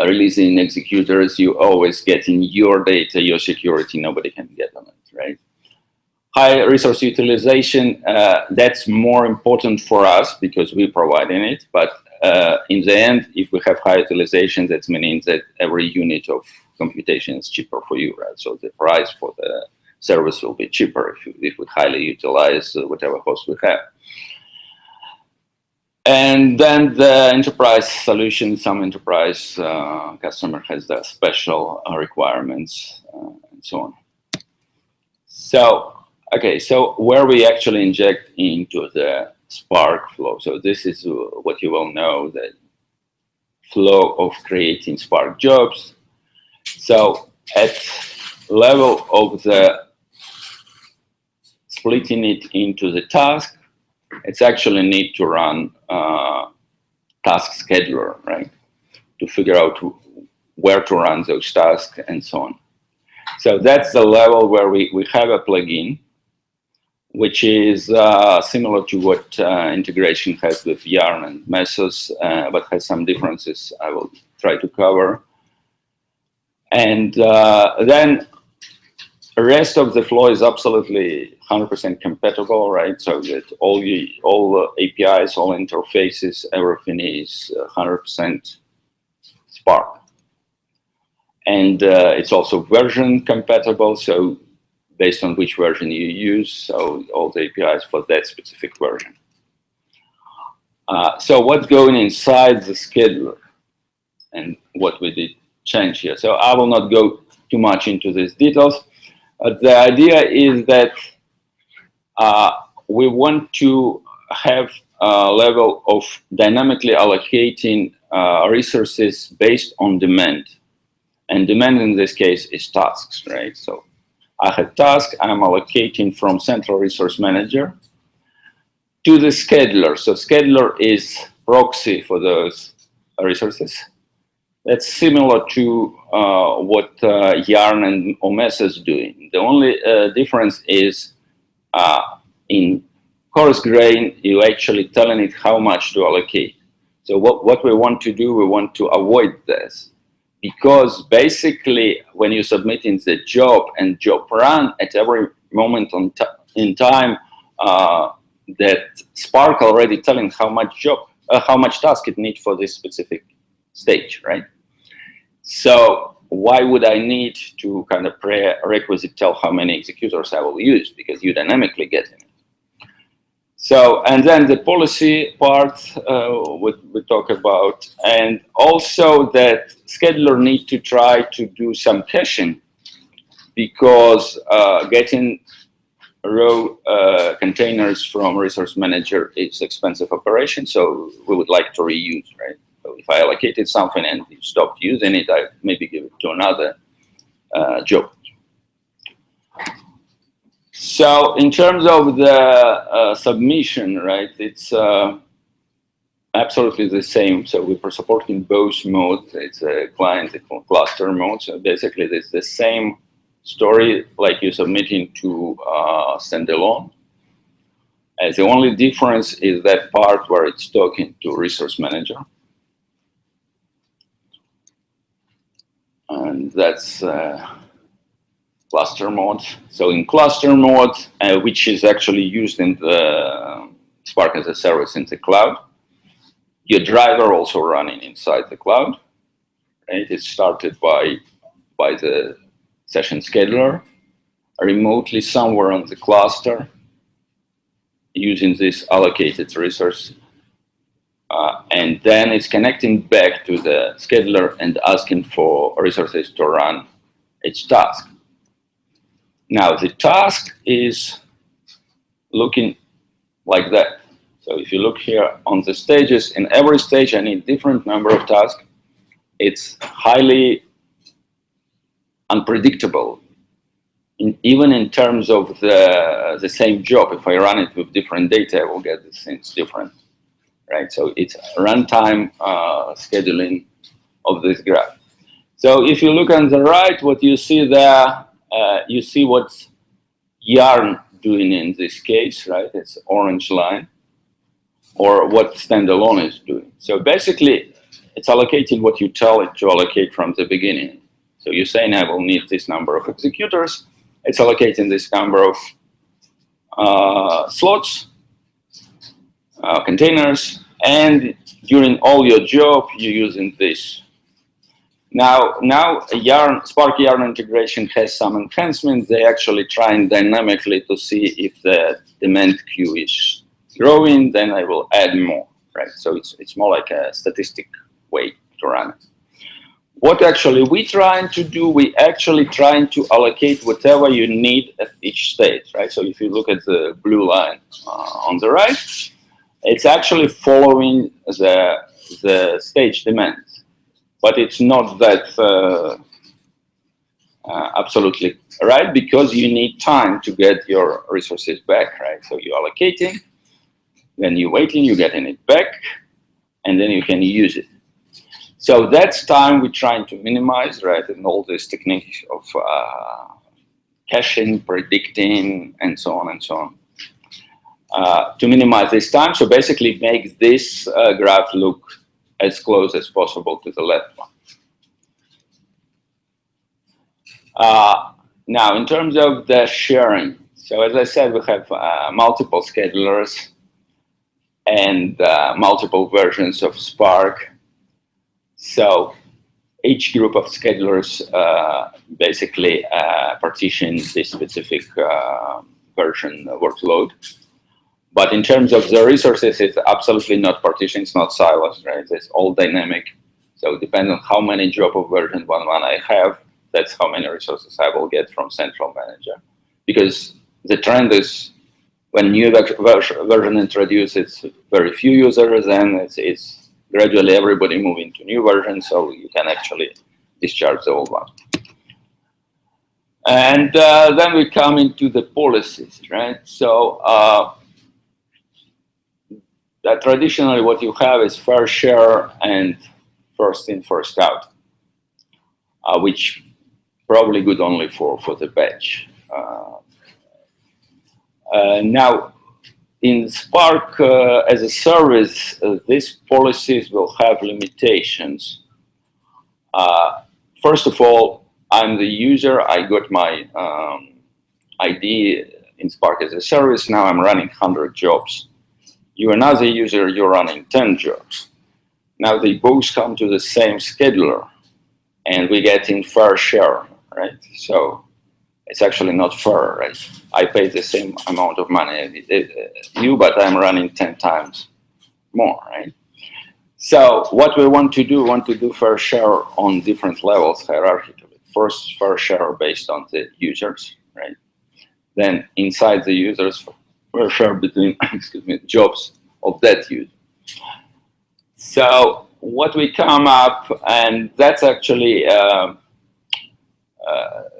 releasing executors, you always get in your data, your security, nobody can get on it, right? High resource utilization, that's more important for us because we're providing it, but in the end, if we have high utilization, that means that every unit of computation is cheaper for you, right? So the price for the service will be cheaper if we highly utilize whatever host we have. And then the enterprise solution, some enterprise customer has their special requirements and so on. So, okay, so where we actually inject into the Spark flow. So this is what you will know, the flow of creating Spark jobs. So at level of the splitting it into the task, it's actually need to run task scheduler, right? To figure out where to run those tasks and so on. So that's the level where we have a plugin, which is similar to what integration has with Yarn and Mesos, but has some differences I will try to cover. And then the rest of the flow is absolutely 100% compatible, right? So that all the APIs, all interfaces, everything is 100% Spark. And it's also version compatible, so based on which version you use, so all the APIs for that specific version. So what's going inside the scheduler and what we did change here. So I will not go too much into these details. The idea is that we want to have a level of dynamically allocating resources based on demand. And demand in this case is tasks, right? So I have task, I'm allocating from central resource manager to the scheduler. So scheduler is proxy for those resources. That's similar to what Yarn and Omes is doing. The only difference is in coarse grain, you actually telling it how much to allocate. So what we want to do, we want to avoid this. Because basically, when you're submitting the job and job run at every moment in time, that Spark already telling how much task it needs for this specific stage, right? So why would I need to kind of prerequisite tell how many executors I will use, because you dynamically get in it. So, and then the policy part we talk about, and also that scheduler need to try to do some caching, because getting row containers from resource manager is expensive operation, so we would like to reuse, right? So if I allocated something and you stopped using it, I maybe give it to another job. So in terms of the submission, right, it's absolutely the same. So we're supporting both modes. It's a client and cluster mode. So basically, it's the same story like you're submitting to standalone. The only difference is that part where it's talking to resource manager. And that's cluster mode. So in cluster mode, which is actually used in the Spark as a service in the cloud, your driver also running inside the cloud. Right? It's started by the session scheduler remotely somewhere on the cluster using this allocated resource. And then it's connecting back to the scheduler and asking for resources to run its task. Now, the task is looking like that. So if you look here on the stages, in every stage I need different number of tasks. It's highly unpredictable, even in terms of the same job. If I run it with different data, I will get the things different, right? So it's runtime scheduling of this graph. So if you look on the right, what you see there, you see what Yarn doing in this case, right? It's orange line, or what standalone is doing. So basically, it's allocating what you tell it to allocate from the beginning. So you're saying I will need this number of executors. It's allocating this number of slots, containers, and during all your job, you're using this. Now Spark Yarn integration has some enhancements. They actually trying dynamically to see if the demand queue is growing, then I will add more, right? So it's more like a statistic way to run it. What actually we trying to do, we actually trying to allocate whatever you need at each stage, right? So if you look at the blue line on the right, it's actually following the stage demands. But it's not that absolutely right, because you need time to get your resources back, right? So you're allocating, then you're waiting, you're getting it back, and then you can use it. So that's time we're trying to minimize, right? And all these techniques of caching, predicting, and so on and so on. To minimize this time, so basically make this graph look as close as possible to the left one. Now, in terms of the sharing, so as I said, we have multiple schedulers and multiple versions of Spark. So each group of schedulers basically partition this specific version workload. But in terms of the resources, it's absolutely not partitioned, it's not silos, right? It's all dynamic. So depending on how many job of version 1.1 I have, that's how many resources I will get from central manager. Because the trend is when new version introduced, it's very few users, and it's gradually everybody moving to new version, so you can actually discharge the old one. And then we come into the policies, right? So traditionally what you have is fair share and first in, first out, which probably good only for the batch. Now, in Spark as a service, these policies will have limitations. First of all, I'm the user. I got my ID in Spark as a service. Now I'm running 100 jobs. You're another user, you're running 10 jobs. Now they both come to the same scheduler, and we get in fair share, right? So it's actually not fair, right? I pay the same amount of money as you, but I'm running 10 times more, right? So what we want to do fair share on different levels hierarchically. First, fair share based on the users, right? then inside the users for sure between excuse me, jobs of that user. So what we come up, and that's actually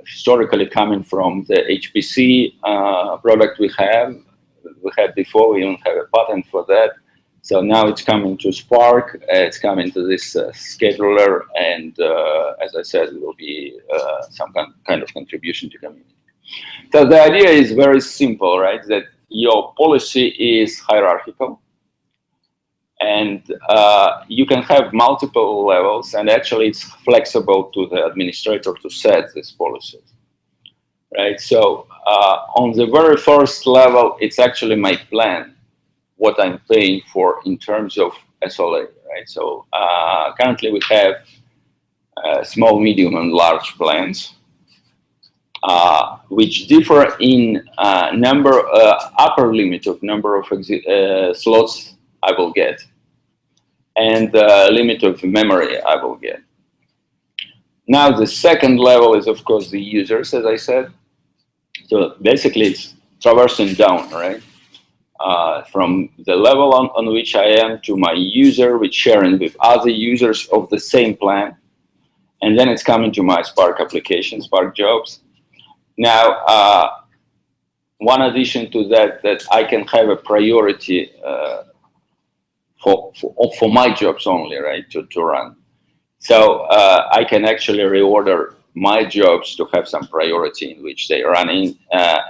historically coming from the HPC product we had before. We don't have a patent for that. So now it's coming to Spark, it's coming to this scheduler, and as I said, it will be some kind of contribution to community. So the idea is very simple, right? That your policy is hierarchical, and you can have multiple levels, and actually it's flexible to the administrator to set these policies, right? So on the very first level, it's actually my plan, what I'm paying for in terms of SLA, right? So currently we have small, medium, and large plans, which differ in upper limit of number of slots I will get, and limit of memory I will get. Now the second level is of course the users, as I said. So basically it's traversing down, right? From the level on which I am to my user, which sharing with other users of the same plan. And then it's coming to my Spark application, Spark jobs. Now, one addition to that I can have a priority for my jobs only, right, to run. So I can actually reorder my jobs to have some priority in which they are running.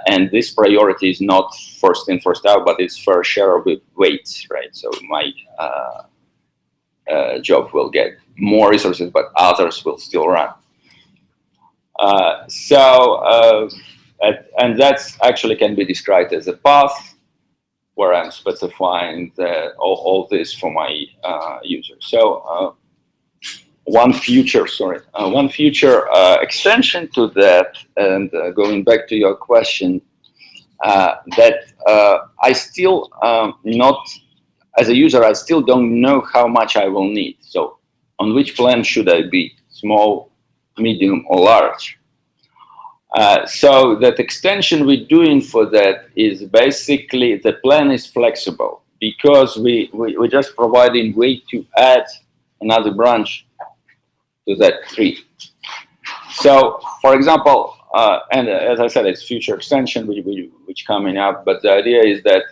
And this priority is not first in, first out, but it's fair share with weights, right? So my job will get more resources, but others will still run. And that's actually can be described as a path where I'm specifying all this for my users. So one future extension to that, and going back to your question, that I still not, as a user, I still don't know how much I will need. So on which plan should I be, small, medium, or large? So that extension we're doing for that is basically the plan is flexible because we're just providing way to add another branch to that tree. So, for example, and as I said, it's future extension which coming up, but the idea is that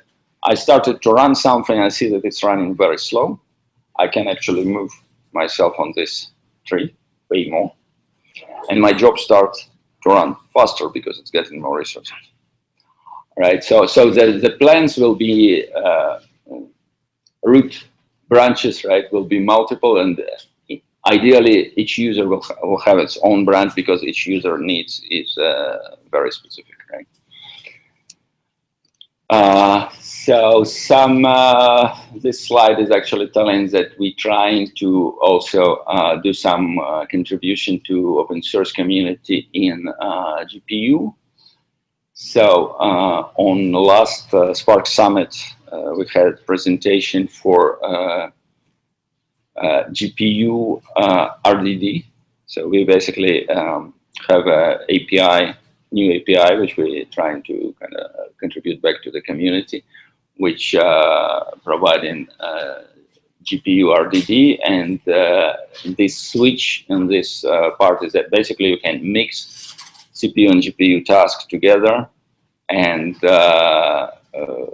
I started to run something, I see that it's running very slow. I can actually move myself on this tree way more, and my job starts to run faster because it's getting more resources. Right. So the plans will be root branches, right? Will be multiple, and ideally each user will have its own branch because each user needs is very specific, right? So this slide is actually telling that we're trying to also do some contribution to open source community in GPU. So on the last Spark Summit, we had a presentation for GPU RDD. So we basically have a new API, which we're trying to kind of contribute back to the community, which providing GPU RDD, and this switch in this part is that basically you can mix CPU and GPU tasks together, and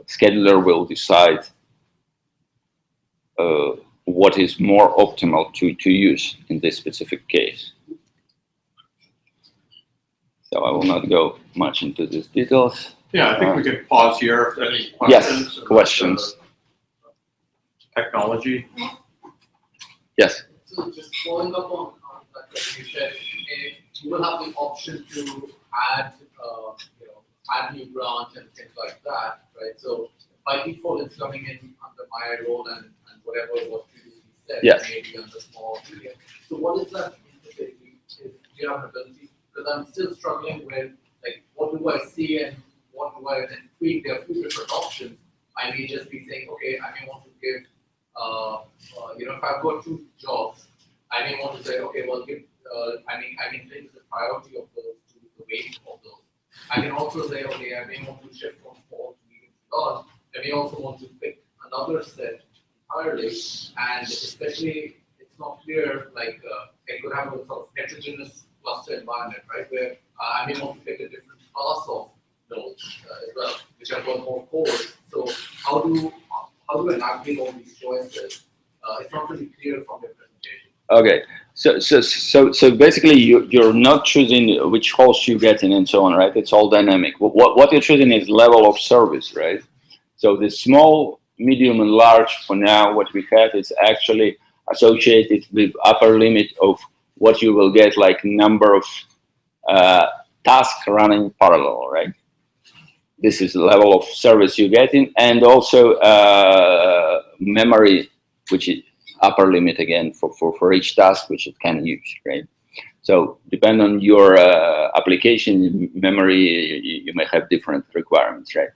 scheduler will decide what is more optimal to use in this specific case. So I will not go much into these details. Yeah, I think we could pause here if there are any questions. Yes, questions. Technology. Yes. So just following up on that question you said, you will have the option to add, add new branch and things like that, right? So by default, it's coming in under my role and whatever was previously said, yes, maybe under small, medium. So what is that interface? Do you have an ability? Because I'm still struggling with, like, what do I see and what do I then tweak? There are two different options. I may just be saying, okay, I may want to give, if I've got two jobs, I may want to say, okay, well, give, I mean, change the priority of those to the weight of those. I can also say, okay, I may want to shift from false to medium to large. I may also want to pick another set entirely, and especially it's not clear, like I could have a sort of heterogeneous cluster environment, right, where I may want to pick a different class of nodes as well, which have got more cores. So how do I navigate all these choices? It's not really clear from your presentation. Okay, so basically you're not choosing which host you get in and so on, right? It's all dynamic. What you're choosing is level of service, right? So the small, medium, and large for now, what we have is actually associated with upper limit of what you will get, like number of tasks running parallel, right? This is the level of service you're getting, and also memory, which is upper limit again for each task which it can use, right? So depending on your application memory, you may have different requirements, right?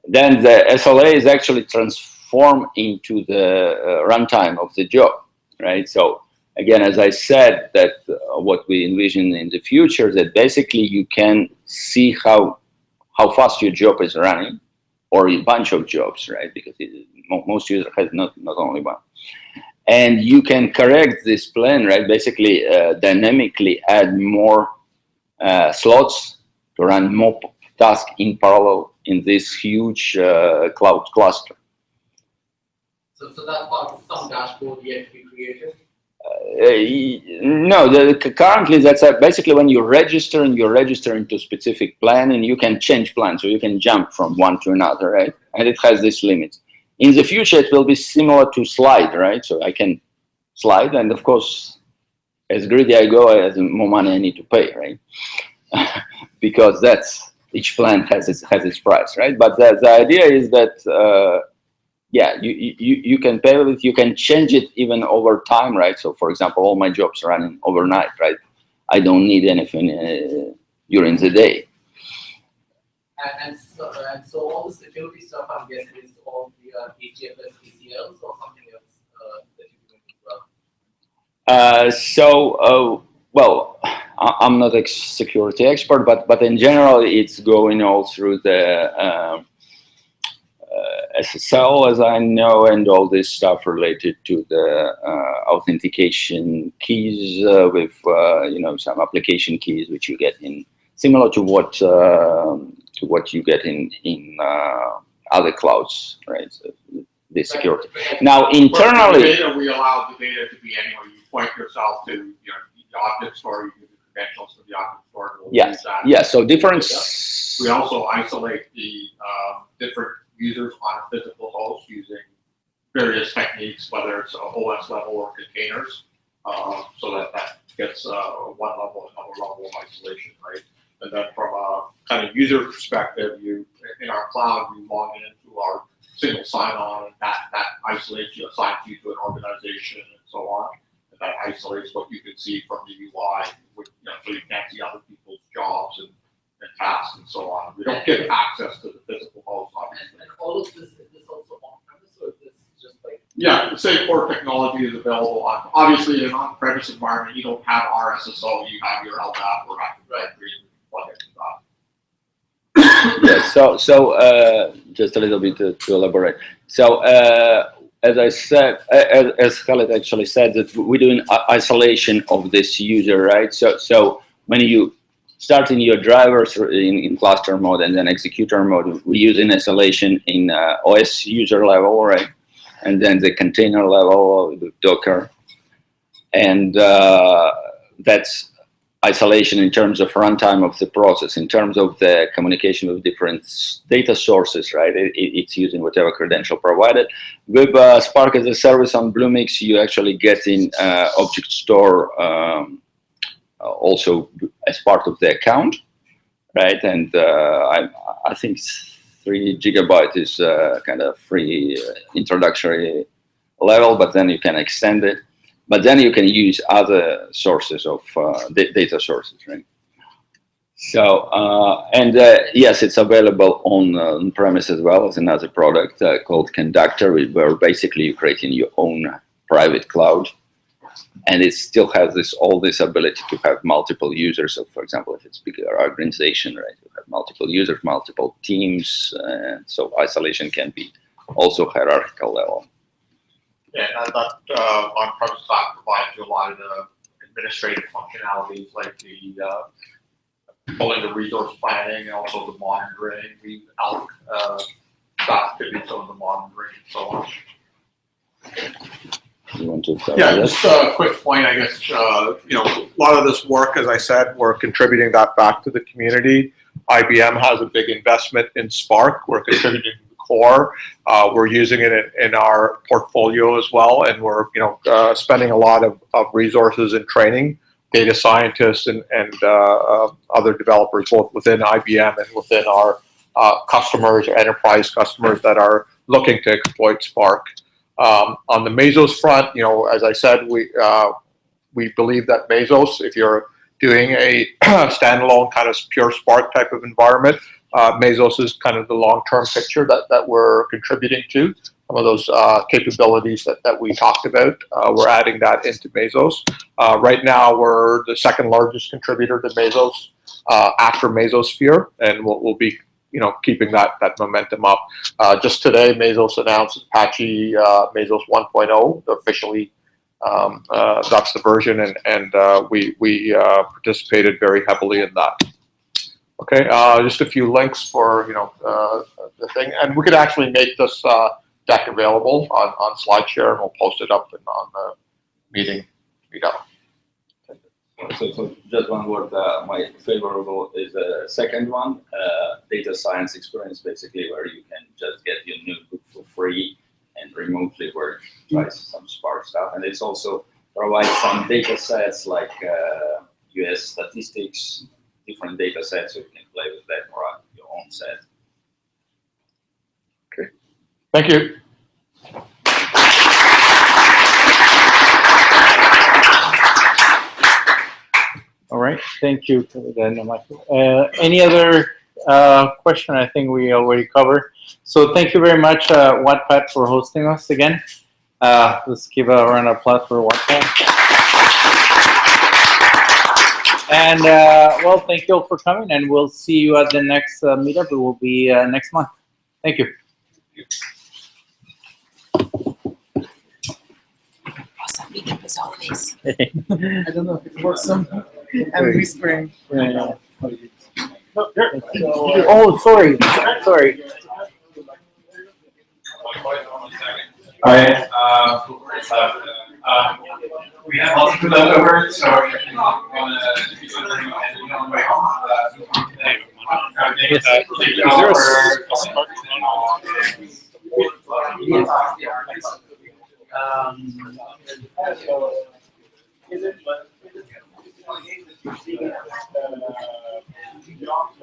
Then the SLA is actually transformed into the runtime of the job, right? So again, as I said, that what we envision in the future, that basically you can see how fast your job is running, or a bunch of jobs, right? Because most users have not only one. And you can correct this plan, right? Basically, dynamically add more slots to run more tasks in parallel in this huge cloud cluster. So that's part of some dashboard yet to be created? No, currently that's basically when you register, and you register into specific plan, and you can change plans, so you can jump from one to another, right? And it has this limit. In the future, it will be similar to slide, right? So I can slide, and of course, as greedy I go, as more money I need to pay, right? Because that's each plan has its price, right? But the idea is that yeah, you can pay with it. You can change it even over time, right? So, for example, all my jobs are running overnight, right? I don't need anything during the day. And so all the security stuff, I'm guessing, is all via HFS ECLs or something else that you're doing as well? Well, I'm not a security expert, but in general, it's going all through the SSL, as I know, and all this stuff related to the authentication keys with you know, some application keys which you get in, similar to what you get in other clouds, right? So this security. Now internally, the data, we allow the data to be anywhere. You point yourself to, you know, the object store, you give the credentials to the object store. We'll use that. Yeah. So different. We also isolate the different users on a physical host using various techniques, whether it's OS level or containers, so that gets one level, another level of isolation, right? And then from a kind of user perspective, in our cloud, you log into our single sign-on, and that isolates you, assigns you to an organization, and so on. And that isolates what you can see from the UI, which, you know, so you can't see other people's jobs and tasks and so on. We don't give access to the physical host, obviously. And all of this, is this also on-premise, or is this just like? Yeah, the same core technology is available on, obviously, in an on-premise environment, you don't have our SSO, you have your LDAP or Active Directory plugins. Yeah, so just a little bit to elaborate. So as I said, as Khaled actually said, that we're doing isolation of this user, right? So when you start in your drivers in cluster mode and then executor mode, we use in isolation in OS user level, right? And then the container level with Docker. And that's isolation in terms of runtime of the process. In terms of the communication with different data sources, right? It's using whatever credential provided. With Spark as a service on Bluemix, you actually get in object store also as part of the account, right? And I think 3 GB is kind of free introductory level, but then you can extend it. But then you can use other sources of data sources, right? So, yes, it's available on premise as well as another product called Conductor, where basically you're creating your own private cloud and it still has all this ability to have multiple users. So, for example, if it's bigger organization, right, you have multiple users, multiple teams, so isolation can be also hierarchical level. Yeah, and that on-premise stack provides you a lot of the administrative functionalities like the pulling the resource planning and also the monitoring. The ALK staff could do some of the monitoring and so on. You want to start Yeah, with just a quick point, I guess, a lot of this work, as I said, we're contributing that back to the community. IBM has a big investment in Spark. We're contributing to the core. We're using it in our portfolio as well, and we're spending a lot of resources in training data scientists and other developers, both within IBM and within our customers or enterprise customers that are looking to exploit Spark. On the Mesos front, as I said, we believe that Mesos, if you're doing a standalone kind of pure Spark type of environment, Mesos is kind of the long-term picture that we're contributing to. Some of those capabilities that we talked about, we're adding that into Mesos. Right now, we're the second largest contributor to Mesos after Mesosphere, and we'll be keeping that momentum up. Just today, Mesos announced Apache Mesos 1.0 officially. That's the version, and we participated very heavily in that. Okay, just a few links for the thing, and we could actually make this deck available on SlideShare, and we'll post it up on the meeting meetup. So just one word, my favorable is the second one, data science experience, basically where you can just get your notebook for free and remotely work, try some Spark stuff. And it's also provides some data sets like US statistics, different data sets, so you can play with that or on your own set. Okay, thank you. All right, thank you, Michael. Any other question? I think we already covered. So thank you very much, Wattpad, for hosting us again. Let's give a round of applause for Wattpad. And well, thank you all for coming, and we'll see you at the next meetup. It will be next month. Thank you. Awesome meetup as always. I don't know if it works. I'm whispering. Yeah. Oh, sorry. Sorry. All right. We have lots of food left over, so if you want to do something and on the way home, thank you all for